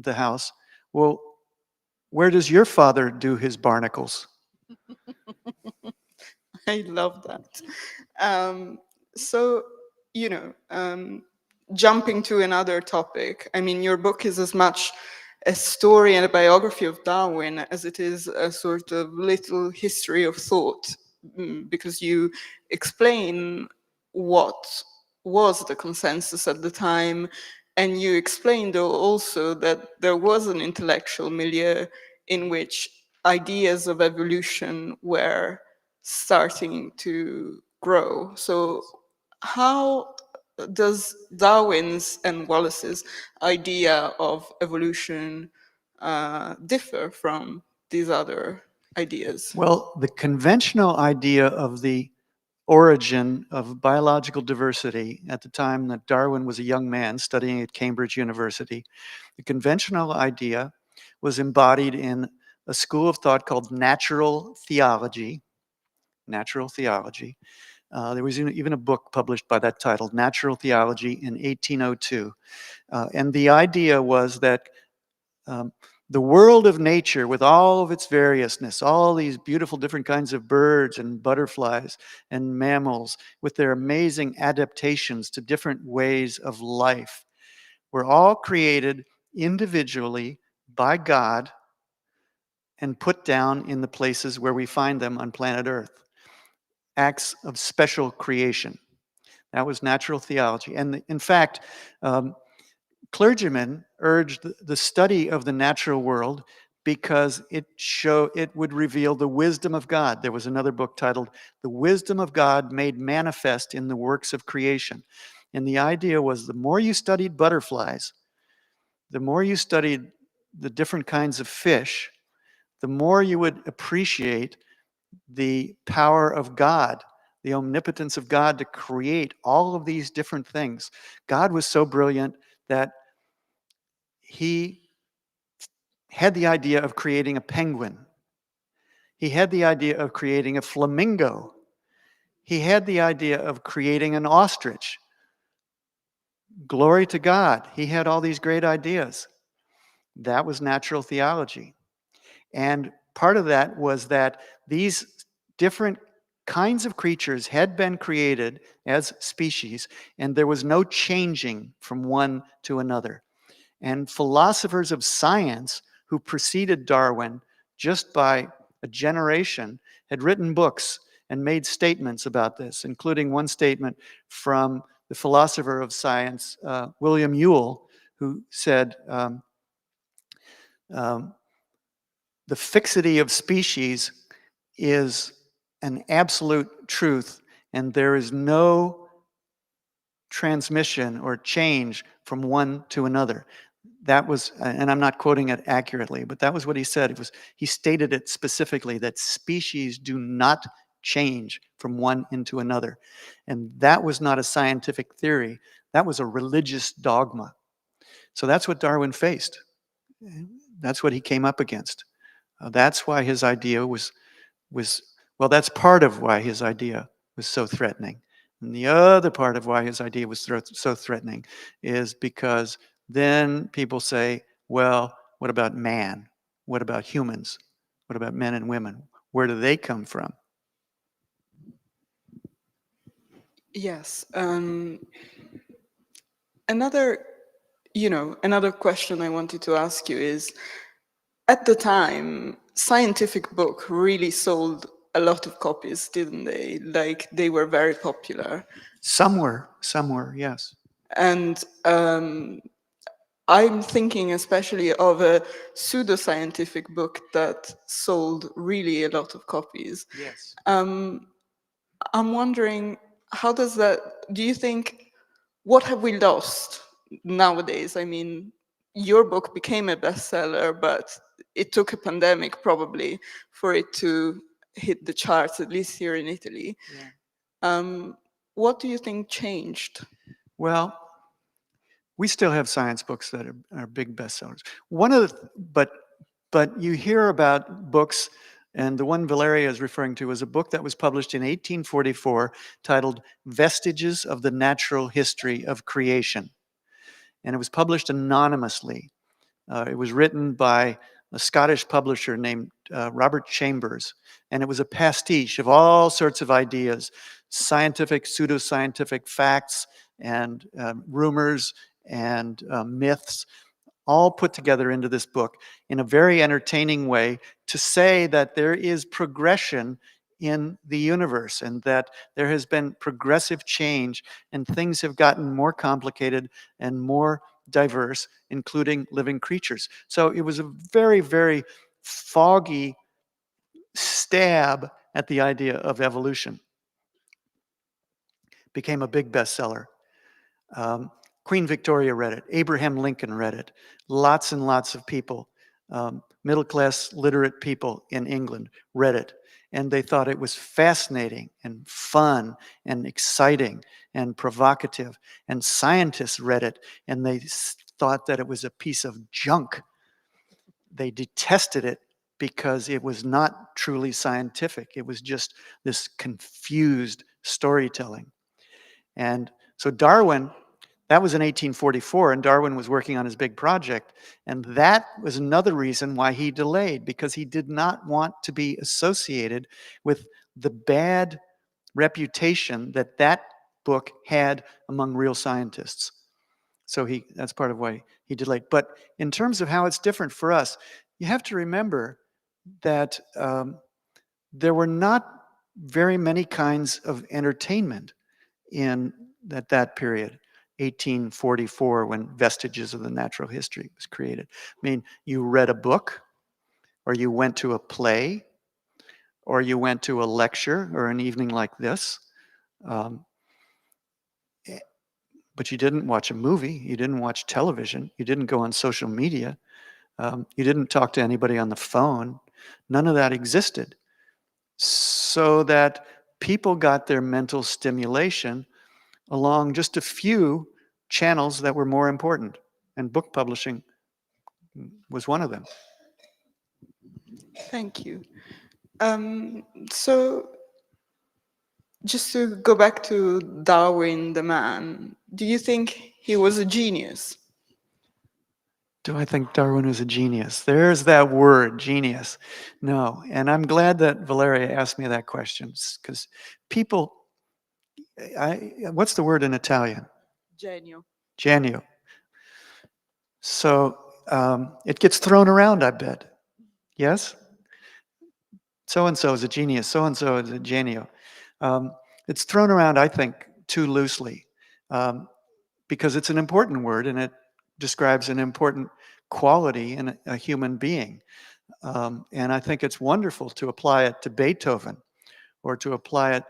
the house, well, where does your father do his barnacles? I love that. So, jumping to another topic, I mean, your book is as much a story and a biography of Darwin as it is a sort of little history of thought, because you explain what was the consensus at the time, and you explained also that there was an intellectual milieu in which ideas of evolution were starting to grow. So how does Darwin's and Wallace's idea of evolution differ from these other ideas? Well, the conventional idea of the origin of biological diversity at the time that Darwin was a young man studying at Cambridge University, the conventional idea was embodied in a school of thought called natural theology. Natural theology. There was even a book published by that title, Natural Theology, in 1802. And the idea was that the world of nature, with all of its variousness, all these beautiful different kinds of birds and butterflies and mammals, with their amazing adaptations to different ways of life, were all created individually by God and put down in the places where we find them on planet Earth. Acts of special creation. That was natural theology. And in fact, clergymen urged the study of the natural world because it would reveal the wisdom of God. There was another book titled The Wisdom of God Made Manifest in the Works of Creation. And the idea was the more you studied butterflies, the more you studied the different kinds of fish, the more you would appreciate the power of God, the omnipotence of God to create all of these different things. God was so brilliant that he had the idea of creating a penguin. He had the idea of creating a flamingo. He had the idea of creating an ostrich. Glory to God. He had all these great ideas. That was natural theology. And part of that was that these different kinds of creatures had been created as species, and there was no changing from one to another. And philosophers of science who preceded Darwin just by a generation had written books and made statements about this, including one statement from the philosopher of science, William Whewell, who said, the fixity of species is an absolute truth, and there is no transmission or change from one to another. That was, and I'm not quoting it accurately, but that was what he said. He stated it specifically, that species do not change from one into another. And that was not a scientific theory. That was a religious dogma. So that's what Darwin faced. That's what he came up against. That's why his idea was, well, that's part of why his idea was so threatening. And the other part of why his idea was so threatening is because then people say, well, what about man? What about humans? What about men and women? Where do they come from? Yes. Another question I wanted to ask you is, at the time, scientific book really sold a lot of copies, didn't they? Like, they were very popular. Some were, yes. And I'm thinking especially of a pseudoscientific book that sold really a lot of copies. Yes. I'm wondering, how does that, do you think, what have we lost nowadays? I mean, your book became a bestseller, but it took a pandemic probably for it to hit the charts, at least here in Italy. Yeah. What do you think changed? Well, we still have science books that are big bestsellers. But you hear about books, and the one Valeria is referring to is a book that was published in 1844 titled Vestiges of the Natural History of Creation. And it was published anonymously. It was written by a Scottish publisher named Robert Chambers, and it was a pastiche of all sorts of ideas, scientific, pseudoscientific facts, and rumors, and myths, all put together into this book in a very entertaining way to say that there is progression in the universe and that there has been progressive change and things have gotten more complicated and more diverse, including living creatures. So it was a very, very foggy stab at the idea of evolution. Became a big bestseller. Queen Victoria read it. Abraham Lincoln read it. Lots and lots of people, middle-class literate people in England read it. And they thought it was fascinating and fun and exciting and provocative. And scientists read it and they thought that it was a piece of junk. They detested it because it was not truly scientific. It was just this confused storytelling. And so Darwin, that was in 1844, and Darwin was working on his big project. And that was another reason why he delayed, because he did not want to be associated with the bad reputation that that book had among real scientists. So that's part of why he delayed. But in terms of how it's different for us, you have to remember that there were not very many kinds of entertainment in that period, 1844, when Vestiges of the Natural History was created. I mean, you read a book, or you went to a play, or you went to a lecture or an evening like this. But you didn't watch a movie, you didn't watch television, you didn't go on social media, you didn't talk to anybody on the phone. None of that existed. So that people got their mental stimulation along just a few channels that were more important, and book publishing was one of them. Thank you. So, just to go back to Darwin, the man, do you think he was a genius? Do I think Darwin was a genius? There's that word, genius. No, and I'm glad that Valeria asked me that question, because people, what's the word in Italian? Genio. Genio. So it gets thrown around, I bet. Yes? So-and-so is a genius, so-and-so is a genio. It's thrown around, I think, too loosely, because it's an important word and it describes an important quality in a human being. And I think it's wonderful to apply it to Beethoven, or to apply it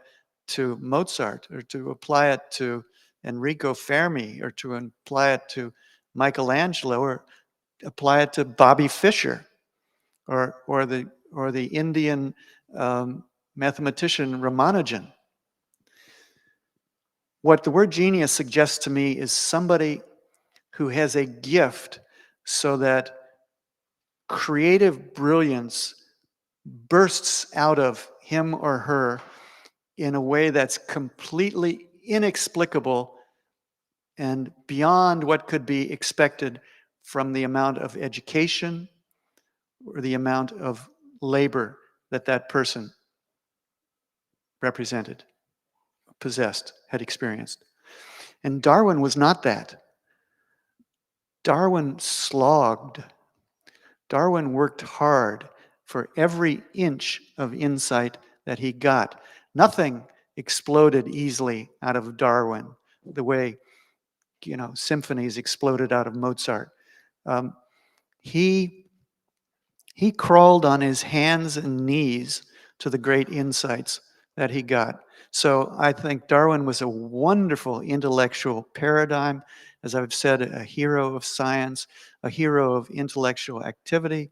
to Mozart, or to apply it to Enrico Fermi, or to apply it to Michelangelo, or apply it to Bobby Fischer, or the Indian mathematician Ramanujan. What the word genius suggests to me is somebody who has a gift so that creative brilliance bursts out of him or her in a way that's completely inexplicable and beyond what could be expected from the amount of education or the amount of labor that that person represented, possessed, had experienced. And Darwin was not that. Darwin slogged. Darwin worked hard for every inch of insight that he got. Nothing exploded easily out of Darwin the way, symphonies exploded out of Mozart. He crawled on his hands and knees to the great insights that he got. So I think Darwin was a wonderful intellectual paradigm, as I've said, a hero of science, a hero of intellectual activity,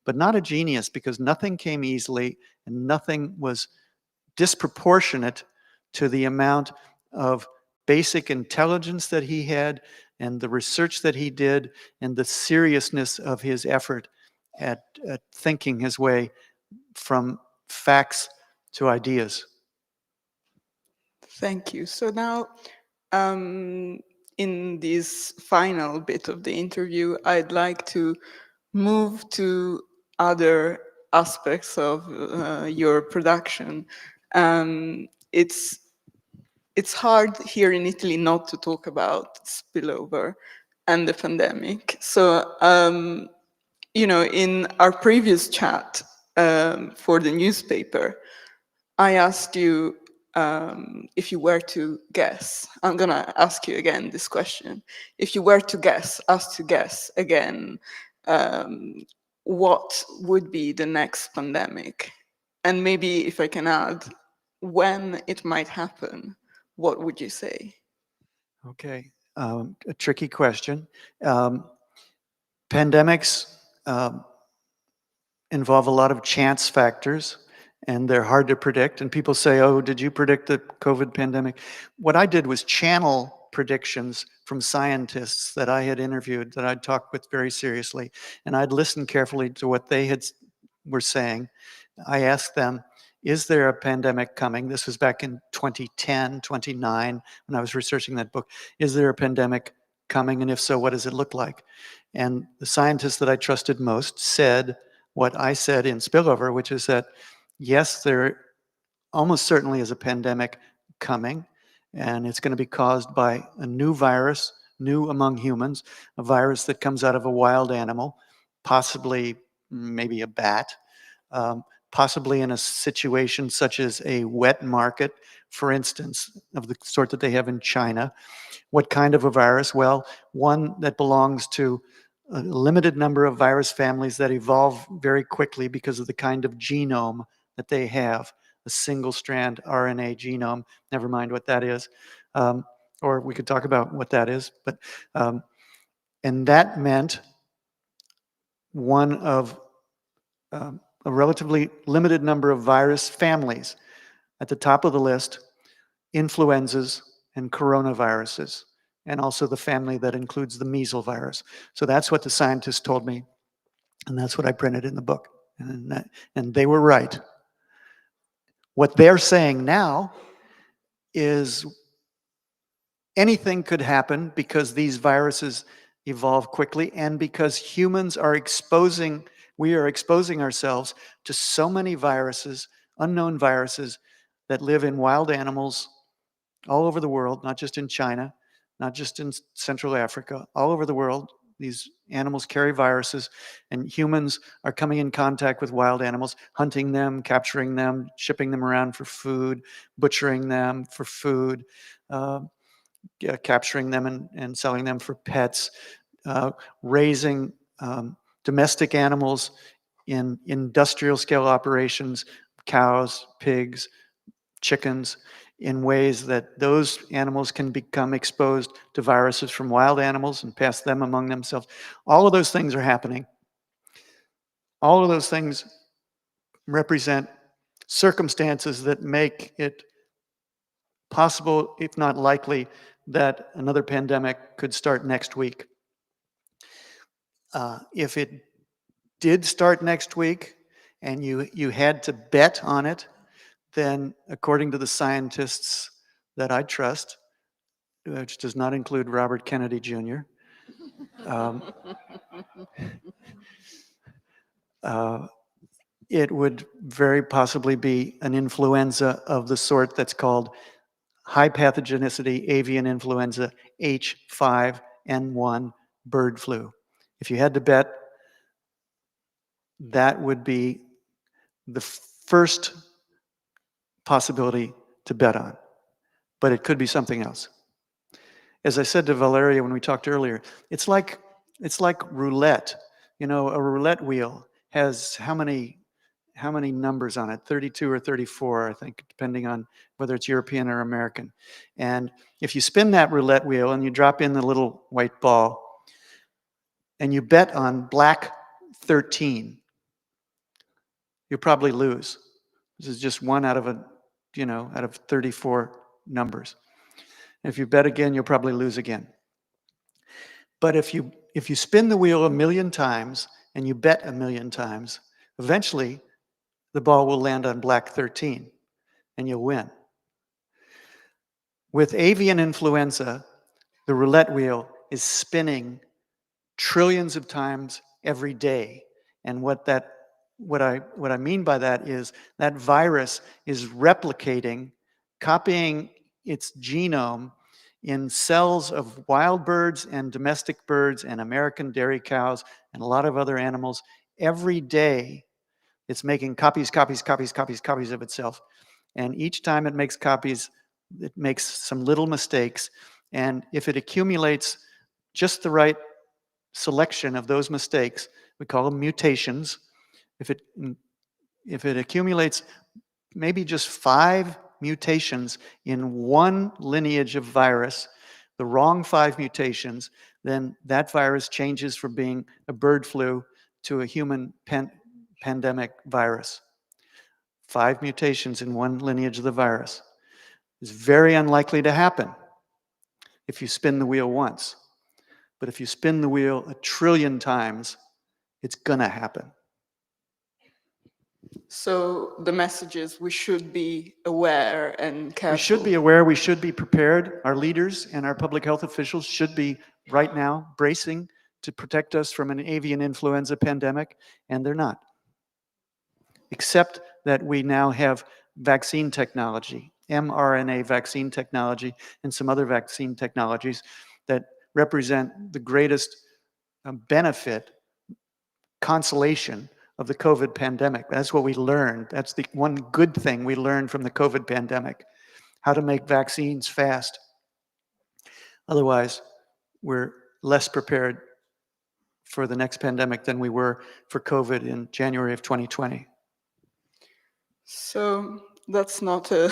but not a genius, because nothing came easily and nothing was disproportionate to the amount of basic intelligence that he had and the research that he did and the seriousness of his effort at thinking his way from facts to ideas. Thank you. So now, in this final bit of the interview, I'd like to move to other aspects of your production. It's hard here in Italy not to talk about Spillover, and the pandemic. So, in our previous chat for the newspaper, I asked you if you were to guess. I'm gonna ask you again this question. If you were to guess, asked to guess again, what would be the next pandemic? And maybe if I can add, when it might happen, what would you say? Okay, a tricky question. Pandemics involve a lot of chance factors, and they're hard to predict. And people say, oh, did you predict the COVID pandemic? What I did was channel predictions from scientists that I had interviewed, that I'd talked with very seriously, and I'd listen carefully to what they were saying. I asked them, is there a pandemic coming? This was back in 2010, 2009, when I was researching that book. Is there a pandemic coming? And if so, what does it look like? And the scientists that I trusted most said what I said in Spillover, which is that, yes, there almost certainly is a pandemic coming, and it's going to be caused by a new virus, new among humans, a virus that comes out of a wild animal, possibly maybe a bat, possibly in a situation such as a wet market, for instance, of the sort that they have in China. What kind of a virus? Well, one that belongs to a limited number of virus families that evolve very quickly because of the kind of genome that they have, a single-strand RNA genome, never mind what that is. Or we could talk about what that is. But and that meant one of a relatively limited number of virus families. At the top of the list, influenzas and coronaviruses, and also the family that includes the measles virus. So that's what the scientists told me, and that's what I printed in the book. And they were right. What they're saying now is anything could happen because these viruses evolve quickly, and because humans are we are exposing ourselves to so many viruses, unknown viruses, that live in wild animals all over the world, not just in China, not just in Central Africa, all over the world. These animals carry viruses, and humans are coming in contact with wild animals, hunting them, capturing them, shipping them around for food, butchering them for food, capturing them and selling them for pets, raising domestic animals in industrial scale operations, cows, pigs, chickens, in ways that those animals can become exposed to viruses from wild animals and pass them among themselves. All of those things are happening. All of those things represent circumstances that make it possible, if not likely, that another pandemic could start next week. If it did start next week and you had to bet on it, then according to the scientists that I trust, which does not include Robert Kennedy Jr., it would very possibly be an influenza of the sort that's called high pathogenicity avian influenza H5N1 bird flu. If you had to bet, that would be the first possibility to bet on, but it could be something else. As I said to Valeria when we talked earlier, it's like roulette. You know, a roulette wheel has how many numbers on it? 32 or 34, I think, depending on whether it's European or American. And if you spin that roulette wheel and you drop in the little white ball and you bet on black 13, you'll probably lose. This is just one out of 34 numbers. And if you bet again, you'll probably lose again. But if you spin the wheel 1,000,000 times and you bet 1,000,000 times, eventually the ball will land on black 13 and you'll win. With avian influenza, the roulette wheel is spinning trillions of times every day. And what I mean by that is that virus is replicating, copying its genome in cells of wild birds and domestic birds and American dairy cows and a lot of other animals. Every day, it's making copies of itself. And each time it makes copies, it makes some little mistakes. And if it accumulates just the right selection of those mistakes, we call them mutations. If it accumulates maybe just 5 mutations in one lineage of virus, the wrong 5 mutations, then that virus changes from being a bird flu to a human pandemic virus. 5 mutations in one lineage of the virus. It's very unlikely to happen if you spin the wheel once. But if you spin the wheel 1 trillion times, it's gonna happen. So the message is we should be aware and careful. We should be aware, we should be prepared. Our leaders and our public health officials should be right now bracing to protect us from an avian influenza pandemic, and they're not. Except that we now have vaccine technology, mRNA vaccine technology, and some other vaccine technologies that represent the greatest benefit, consolation of the COVID pandemic. That's what we learned. That's the one good thing we learned from the COVID pandemic, how to make vaccines fast. Otherwise, we're less prepared for the next pandemic than we were for COVID in January of 2020. So that's not a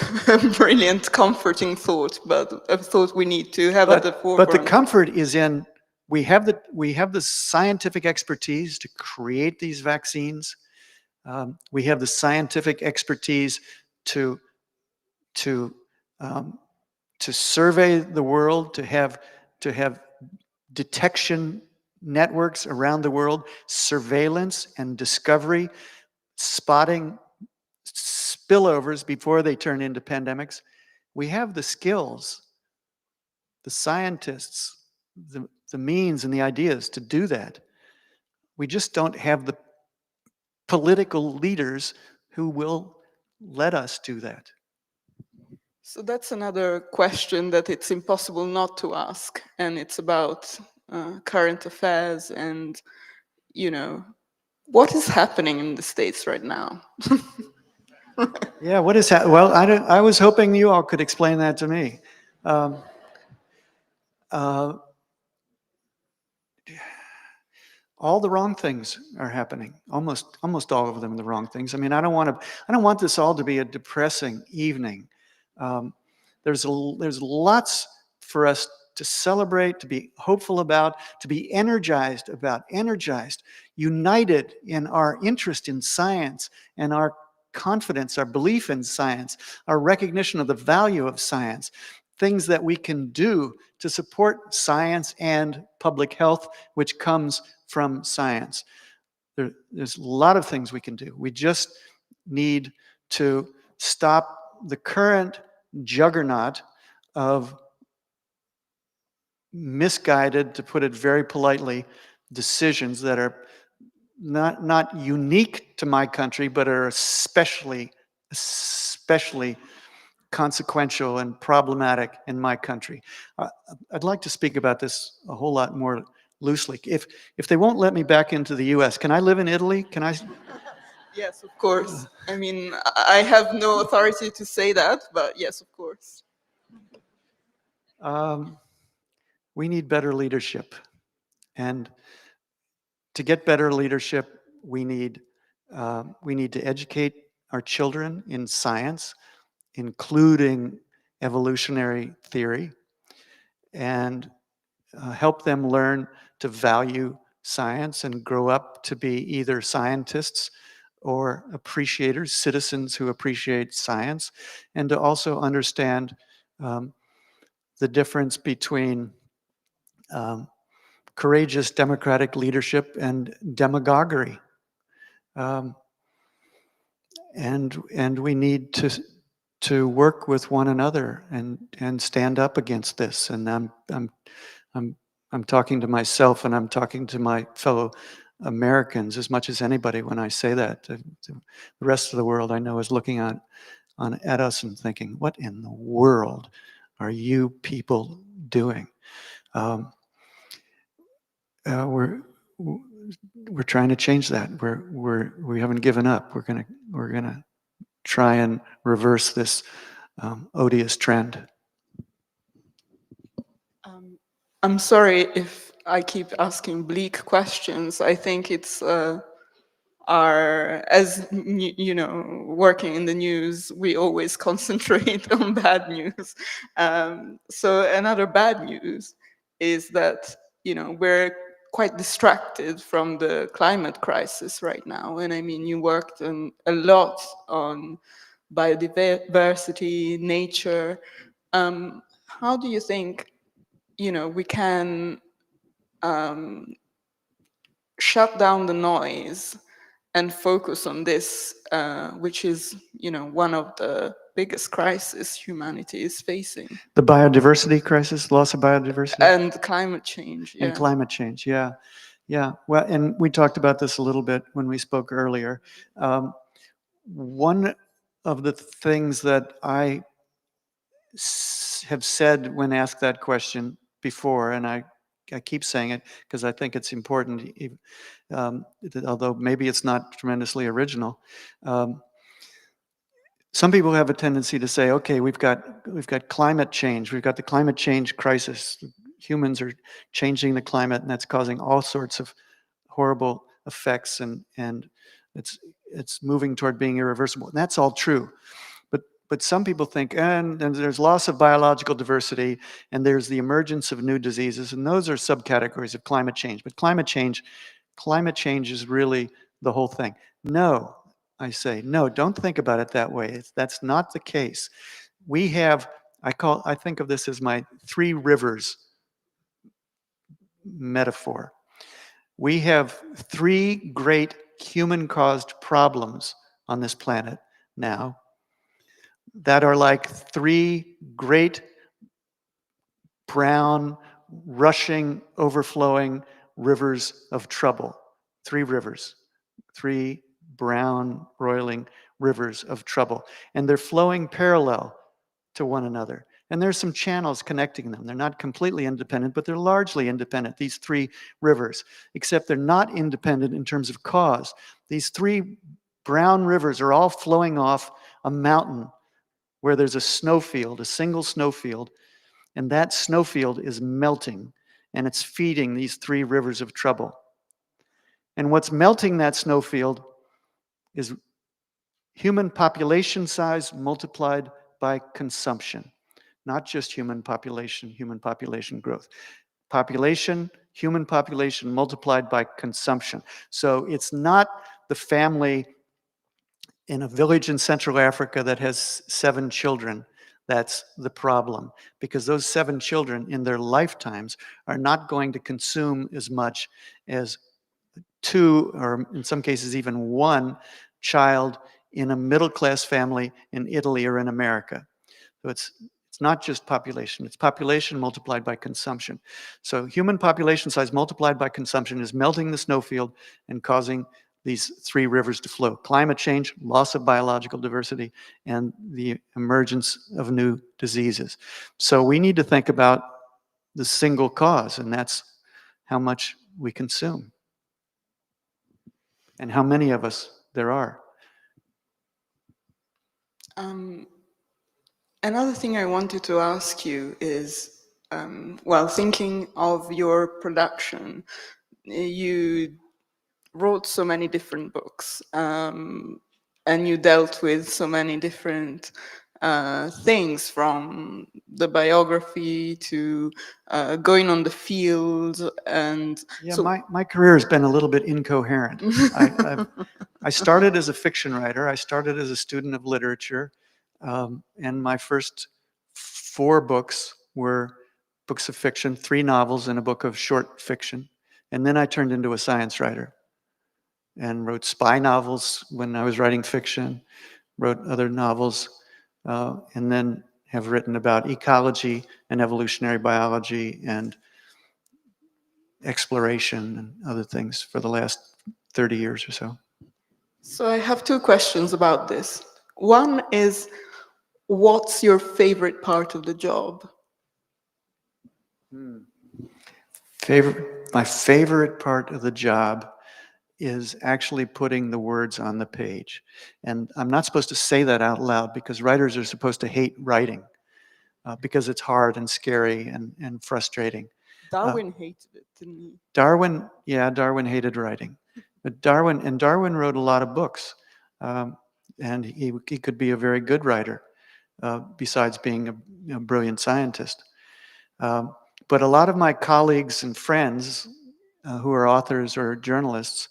brilliant, comforting thought, but a thought we need to have at the forefront. But the comfort is in we have the scientific expertise to create these vaccines. We have the scientific expertise to survey the world, to have detection networks around the world, surveillance and discovery, spotting spillovers before they turn into pandemics. We have the skills, the scientists, the means and the ideas to do that. We just don't have the political leaders who will let us do that. So that's another question that it's impossible not to ask, and it's about current affairs and, what is happening in the States right now? Yeah, what is that? Well, I was hoping you all could explain that to me. All the wrong things are happening. Almost all of them are the wrong things. I mean, I don't want this all to be a depressing evening. There's lots for us to celebrate, to be hopeful about, to be energized about, united in our interest in science and our confidence, our belief in science, our recognition of the value of science, things that we can do to support science and public health, which comes from science. There's a lot of things we can do. We just need to stop the current juggernaut of misguided, to put it very politely, decisions that are not unique to my country, but are especially consequential and problematic in my country. I'd like to speak about this a whole lot more loosely. If they won't let me back into the US, can I live in Italy? Can I? Yes, of course. I mean, I have no authority to say that, but yes, of course. We need better leadership. And to get better leadership, we need to educate our children in science, including evolutionary theory, and help them learn to value science and grow up to be either scientists or appreciators, citizens who appreciate science, and to also understand the difference between courageous democratic leadership and demagoguery. And we need to work with one another and stand up against this. And I'm talking to myself, and I'm talking to my fellow Americans as much as anybody when I say that. The rest of the world I know is looking at us and thinking, what in the world are you people doing. We're trying to change that. We haven't given up. We're gonna try and reverse this odious trend. I'm sorry if I keep asking bleak questions. I think it's working in the news, we always concentrate on bad news. So another bad news is that, we're quite distracted from the climate crisis right now. And I mean, you worked a lot on biodiversity, nature. How do you think, we can shut down the noise and focus on this, which is, one of the biggest crises humanity is facing? The biodiversity crisis, loss of biodiversity? And climate change, yeah. And climate change, yeah. Yeah, well, and we talked about this a little bit when we spoke earlier. One of the things that I have said when asked that question before, and I keep saying it because I think it's important, although maybe it's not tremendously original. Some people have a tendency to say, okay, we've got climate change, we've got the climate change crisis. Humans are changing the climate, and that's causing all sorts of horrible effects, and it's moving toward being irreversible. And that's all true. But some people think, and there's loss of biological diversity, and there's the emergence of new diseases, and those are subcategories of climate change. But climate change is really the whole thing. No, I say, no, don't think about it that way. That's not the case. We have, I think of this as my 3 rivers metaphor. We have 3 great human-caused problems on this planet now that are like 3 great brown, rushing, overflowing rivers of trouble. 3 rivers, 3 brown, roiling rivers of trouble. And they're flowing parallel to one another. And there's some channels connecting them. They're not completely independent, but they're largely independent, these 3 rivers, except they're not independent in terms of cause. These 3 brown rivers are all flowing off a mountain where there's a snowfield, a single snowfield, and that snowfield is melting, and it's feeding these 3 rivers of trouble. And what's melting that snowfield is human population size multiplied by consumption. Not just human population growth. Human population multiplied by consumption. So it's not the family in a village in Central Africa that has 7 children that's the problem, because those 7 children in their lifetimes are not going to consume as much as 2, or in some cases even 1 child in a middle-class family in Italy or in America. So it's not just population, it's population multiplied by consumption. So human population size multiplied by consumption is melting the snowfield and causing these 3 rivers to flow. Climate change, loss of biological diversity, and the emergence of new diseases. So we need to think about the single cause, and that's how much we consume and how many of us there are. Another thing I wanted to ask you is, while thinking of your production, you wrote so many different books, and you dealt with so many different things, from the biography to going on the field. And yeah, so my career has been a little bit incoherent. I started as a fiction writer. I started as a student of literature, and my first 4 books were books of fiction, 3 novels and a book of short fiction. And then I turned into a science writer and wrote spy novels when I was writing fiction, wrote other novels, and then have written about ecology and evolutionary biology and exploration and other things for the last 30 years or so. So I have 2 questions about this. One is, what's your favorite part of the job? My favorite part of the job is actually putting the words on the page. And I'm not supposed to say that out loud because writers are supposed to hate writing because it's hard and scary and frustrating. Darwin hated it, didn't he? Darwin hated writing. But Darwin wrote a lot of books. And he could be a very good writer, besides being a brilliant scientist. But a lot of my colleagues and friends who are authors or journalists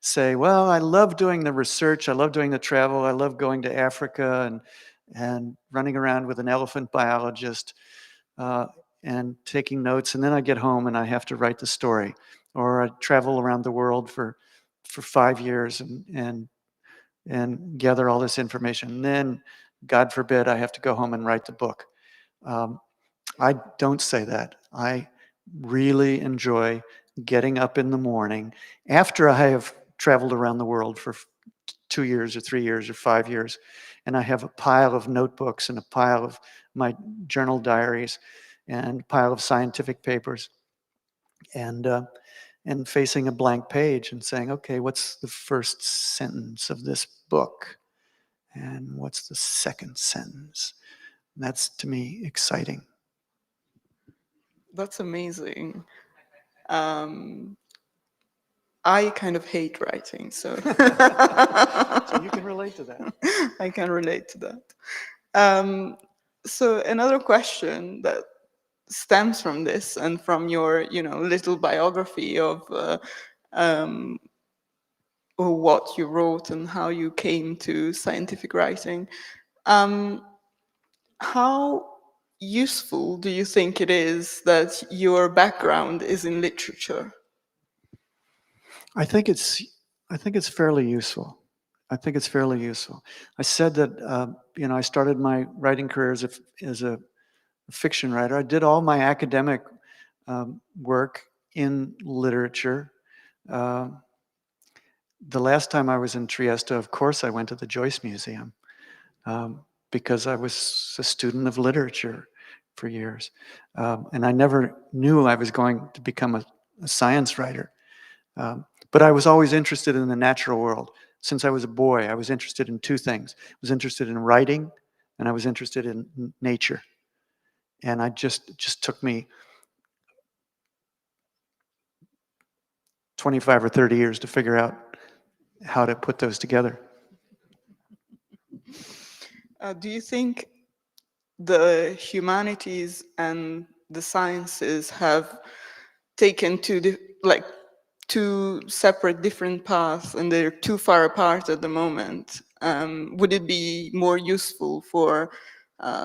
say, well, I love doing the research, I love doing the travel, I love going to Africa and running around with an elephant biologist and taking notes, and then I get home and I have to write the story. Or I travel around the world for 5 years and gather all this information. And then, God forbid, I have to go home and write the book. I don't say that. I really enjoy getting up in the morning after I have traveled around the world for 2 years or 3 years or 5 years, and I have a pile of notebooks and a pile of my journal diaries and a pile of scientific papers, and facing a blank page and saying, okay, what's the first sentence of this book? And what's the second sentence? And that's, to me, exciting. That's amazing. I kind of hate writing, so. So you can relate to that. I can relate to that. So another question that stems from this and from your, little biography of what you wrote and how you came to scientific writing. How useful do you think it is that your background is in literature? I think it's fairly useful. I said that I started my writing career as a fiction writer. I did all my academic work in literature. The last time I was in Trieste, of course, I went to the Joyce Museum because I was a student of literature for years. And I never knew I was going to become a science writer. But I was always interested in the natural world. Since I was a boy, I was interested in two things. I was interested in writing, and I was interested in nature. And it just took me 25 or 30 years to figure out how to put those together. Do you think the humanities and the sciences have taken two separate different paths and they're too far apart at the moment? Would it be more useful for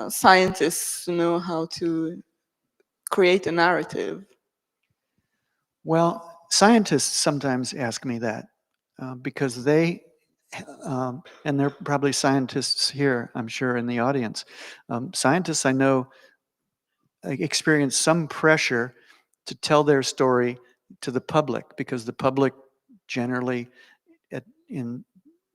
scientists to know how to create a narrative? Well, scientists sometimes ask me that because they, and there are probably scientists here, I'm sure, in the audience. Scientists I know experience some pressure to tell their story to the public because the public generally, in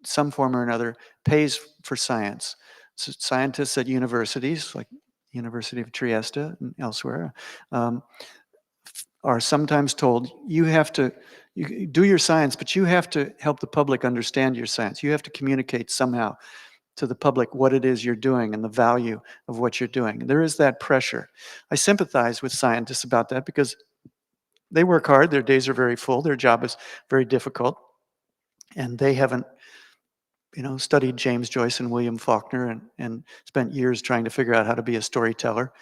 some form or another, pays for science. So scientists at universities, like University of Trieste and elsewhere, are sometimes told, you do your science, but you have to help the public understand your science. You have to communicate somehow to the public what it is you're doing and the value of what you're doing. There is that pressure. I sympathize with scientists about that because they work hard, their days are very full, their job is very difficult, and they haven't studied James Joyce and William Faulkner and spent years trying to figure out how to be a storyteller.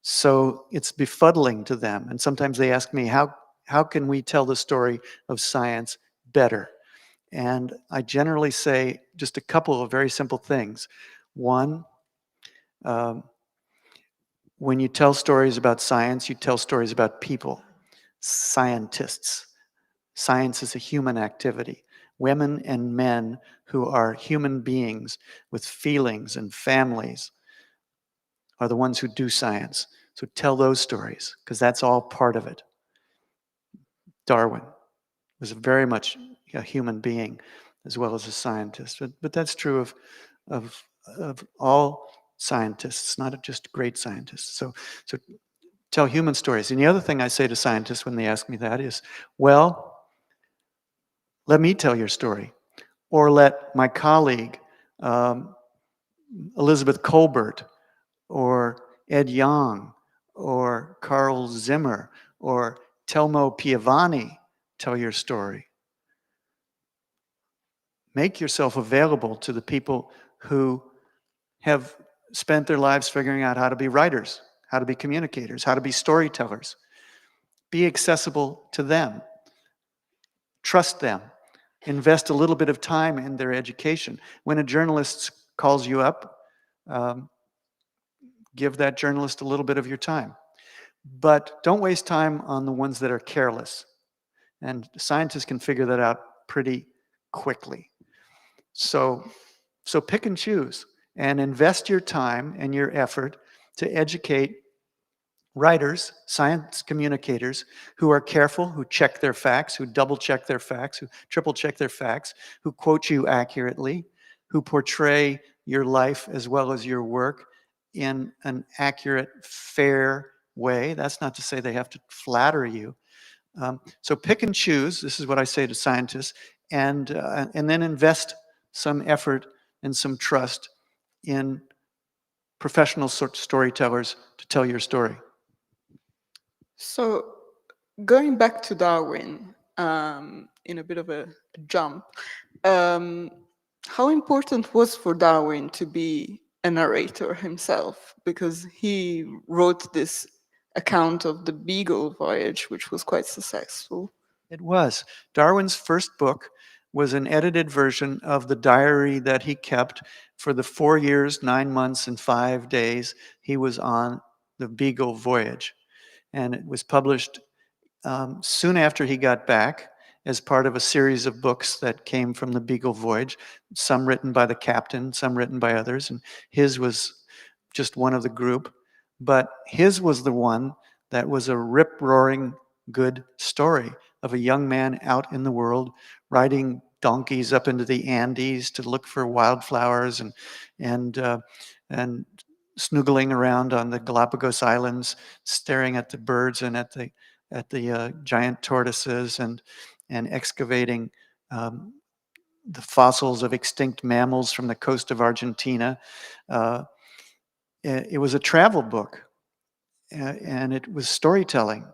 So it's befuddling to them. And sometimes they ask me, how can we tell the story of science better? And I generally say just a couple of very simple things. One, when you tell stories about science, you tell stories about people, scientists. Science is a human activity. Women and men who are human beings with feelings and families are the ones who do science. So tell those stories, because that's all part of it. Darwin was very much a human being as well as a scientist. But that's true of all scientists, not just great scientists. So tell human stories. And the other thing I say to scientists when they ask me that is, well, let me tell your story. Or let my colleague, Elizabeth Colbert, or Ed Young, or Carl Zimmer, or Telmo Piovani tell your story. Make yourself available to the people who have spent their lives figuring out how to be writers, how to be communicators, how to be storytellers. Be accessible to them. Trust them. Invest a little bit of time in their education. When a journalist calls you up, give that journalist a little bit of your time. But don't waste time on the ones that are careless. And scientists can figure that out pretty quickly. So pick and choose and invest your time and your effort to educate writers, science communicators who are careful, who check their facts, who double check their facts, who triple check their facts, who quote you accurately, who portray your life as well as your work in an accurate, fair way. That's not to say they have to flatter you. So pick and choose, this is what I say to scientists, and then invest some effort and some trust in professional storytellers to tell your story. So, going back to Darwin, in a bit of a jump, how important was for Darwin to be a narrator himself? Because he wrote this account of the Beagle voyage, which was quite successful. It was. Darwin's first book was an edited version of the diary that he kept for the 4 years, 9 months, and 5 days he was on the Beagle voyage. And it was published soon after he got back as part of a series of books that came from the Beagle voyage, some written by the captain, some written by others, and his was just one of the group. But his was the one that was a rip-roaring good story of a young man out in the world riding donkeys up into the Andes to look for wildflowers and snoogling around on the Galapagos Islands, staring at the birds and at the giant tortoises and excavating the fossils of extinct mammals from the coast of Argentina. It was a travel book, and it was storytelling,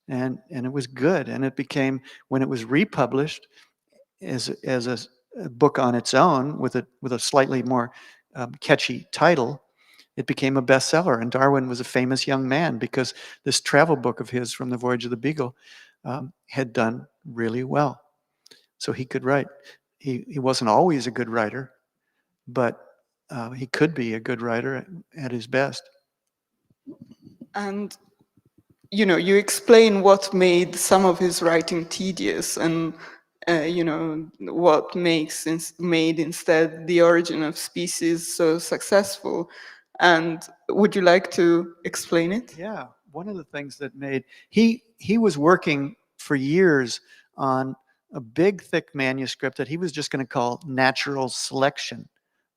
and it was good. And it became, when it was republished as a book on its own with a slightly more catchy title, it became a bestseller. And Darwin was a famous young man because this travel book of his from the Voyage of the Beagle had done really well. So he could write. He wasn't always a good writer, but he could be a good writer at his best. And, you explain what made some of his writing tedious and, what made instead The Origin of Species so successful. And would you like to explain it? Yeah, one of the things that made, he was working for years on a big, thick manuscript that he was just going to call Natural Selection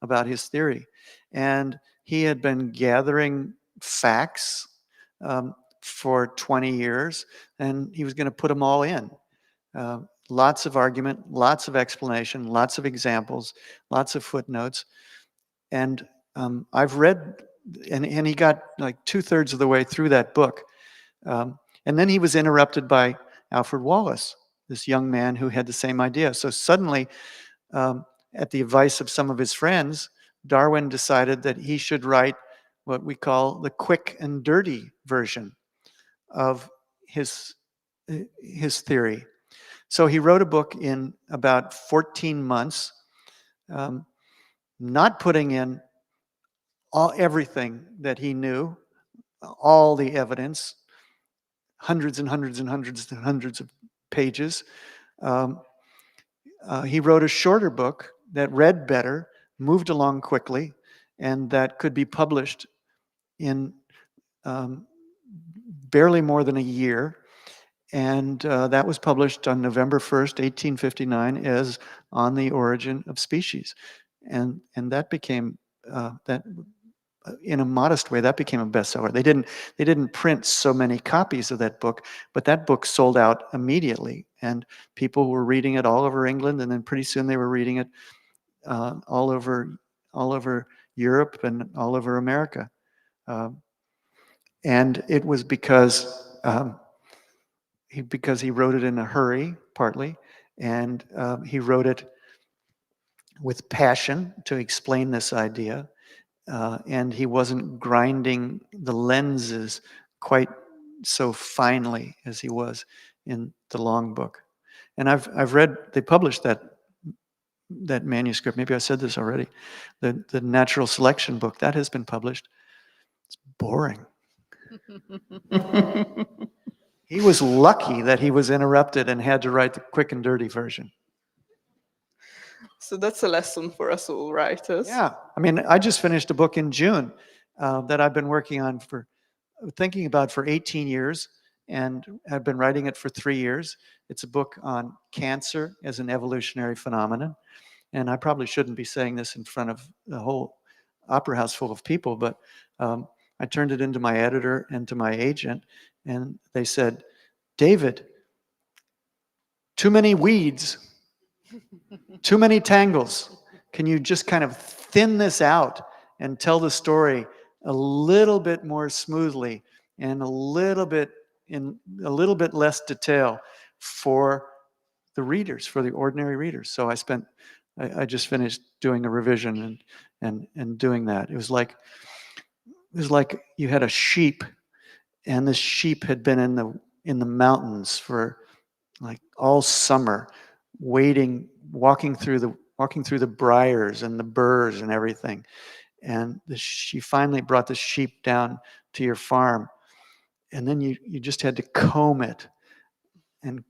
about his theory. And he had been gathering facts for 20 years, and he was going to put them all in. Lots of argument, lots of explanation, lots of examples, lots of footnotes. And I've read, and he got like 2/3 of the way through that book. And then he was interrupted by Alfred Wallace, this young man who had the same idea. So suddenly, at the advice of some of his friends, Darwin decided that he should write what we call the quick and dirty version of his theory. So he wrote a book in about 14 months, not putting in everything that he knew, all the evidence, hundreds and hundreds and hundreds and hundreds of pages. He wrote a shorter book that read better, moved along quickly, and that could be published in barely more than a year. And that was published on November 1st, 1859, as On the Origin of Species. And that became, in a modest way, that became a bestseller. They didn't print so many copies of that book, but that book sold out immediately, and people were reading it all over England, and then pretty soon they were reading it all over Europe and all over America. And it was because he wrote it in a hurry, partly, and he wrote it with passion to explain this idea. And he wasn't grinding the lenses quite so finely as he was in the long book. And I've read, they published that manuscript. Maybe I said this already. The natural selection book, that has been published. It's boring. He was lucky that he was interrupted and had to write the quick and dirty version. So that's a lesson for us all writers. Yeah, I mean, I just finished a book in June that I've been working on thinking about for 18 years, and I've been writing it for 3 years. It's a book on cancer as an evolutionary phenomenon. And I probably shouldn't be saying this in front of the whole opera house full of people, but I turned it into my editor and to my agent, and they said, David, too many weeds, too many tangles. Can you just kind of thin this out and tell the story a little bit more smoothly and a little bit less detail for the readers, for the ordinary readers? So I just finished doing a revision and doing that. It was like you had a sheep, and the sheep had been in the mountains for like all summer, walking through the briars and the burrs and everything. And she finally brought the sheep down to your farm, and then you just had to comb it and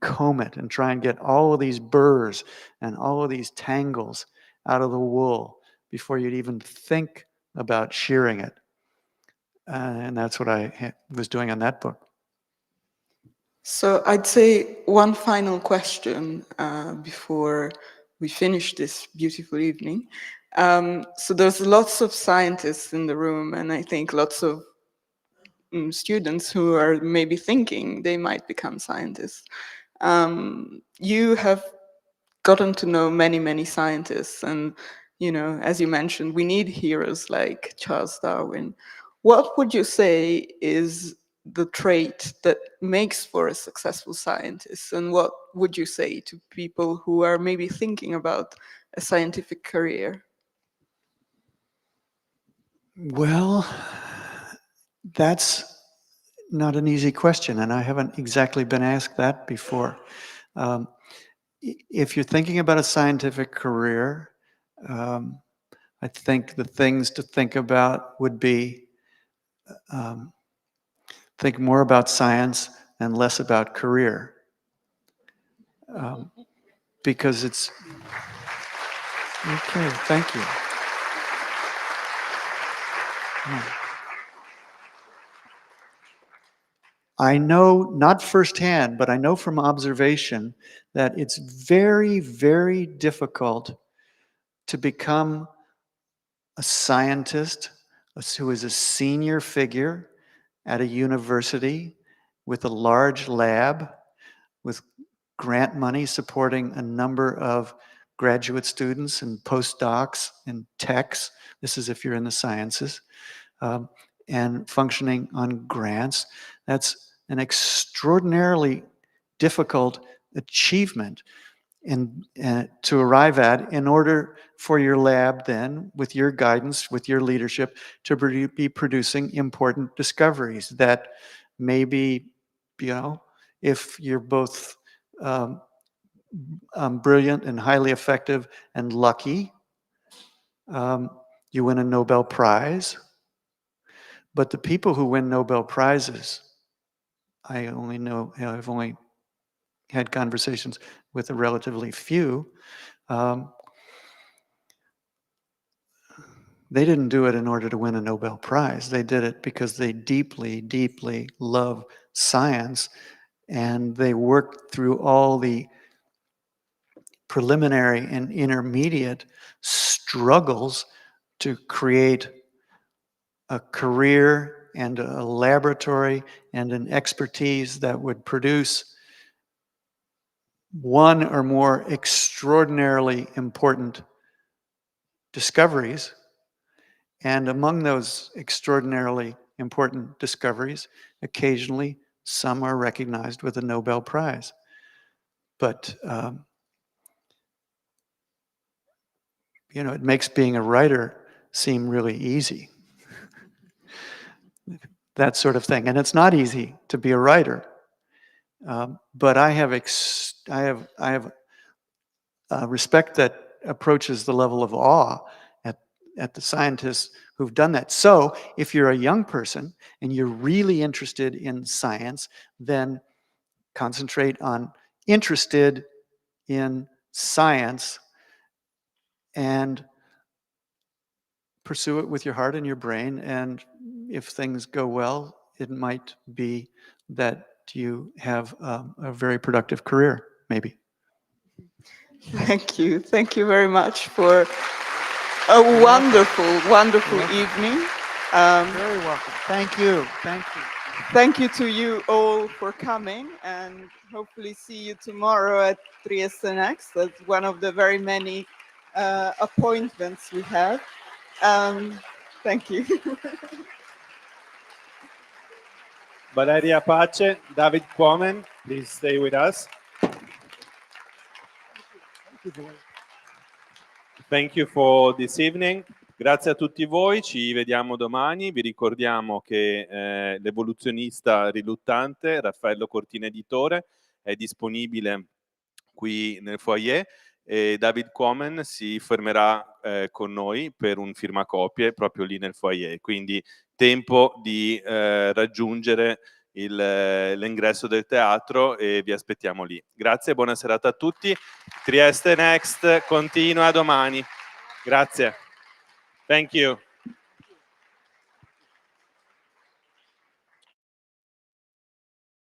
try and get all of these burrs and all of these tangles out of the wool before you'd even think about shearing it. And that's what I was doing on that book. So I'd say one final question before we finish this beautiful evening. So there's lots of scientists in the room, and I think lots of students who are maybe thinking they might become scientists. You have gotten to know many, many scientists, and as you mentioned, we need heroes like Charles Darwin. What would you say is the trait that makes for a successful scientist, and what would you say to people who are maybe thinking about a scientific career? Well, that's not an easy question, and I haven't exactly been asked that before. If you're thinking about a scientific career, I think the things to think about would be think more about science and less about career. Because it's... Okay, thank you. I know, not firsthand, but I know from observation that it's very, very difficult to become a scientist who is a senior figure at a university with a large lab, with grant money supporting a number of graduate students and postdocs and techs. This is if you're in the sciences, and functioning on grants. That's an extraordinarily difficult achievement and to arrive at, in order for your lab then, with your guidance, with your leadership, to be producing important discoveries that maybe, if you're both brilliant and highly effective and lucky, you win a Nobel Prize. But the people who win Nobel Prizes, I've only had conversations with a relatively few. They didn't do it in order to win a Nobel Prize. They did it because they deeply, deeply love science, and they worked through all the preliminary and intermediate struggles to create a career and a laboratory and an expertise that would produce one or more extraordinarily important discoveries. And among those extraordinarily important discoveries, occasionally some are recognized with a Nobel Prize. But, you know, it makes being a writer seem really easy. That sort of thing. And it's not easy to be a writer. But I have respect that approaches the level of awe at the scientists who've done that. So if you're a young person and you're really interested in science, then concentrate on interested in science and pursue it with your heart and your brain. And if things go well, it might be that you have a very productive career, maybe. Thank you. Thank you very much for a wonderful, wonderful evening. Very welcome. Thank you. Thank you. Thank you to you all for coming, and hopefully see you tomorrow at Trieste Next. That's one of the very many appointments we have. Thank you. Valeria Pace, David Quammen, please stay with us. Thank you for this evening. Grazie a tutti voi, ci vediamo domani. Vi ricordiamo che l'evoluzionista riluttante, Raffaello Cortina Editore, è disponibile qui nel foyer e David Quammen si fermerà con noi per un firmacopie proprio lì nel foyer. Quindi tempo di raggiungere l'ingresso del teatro e vi aspettiamo lì. Grazie, buona serata a tutti. Trieste Next continua domani. Grazie. Thank you.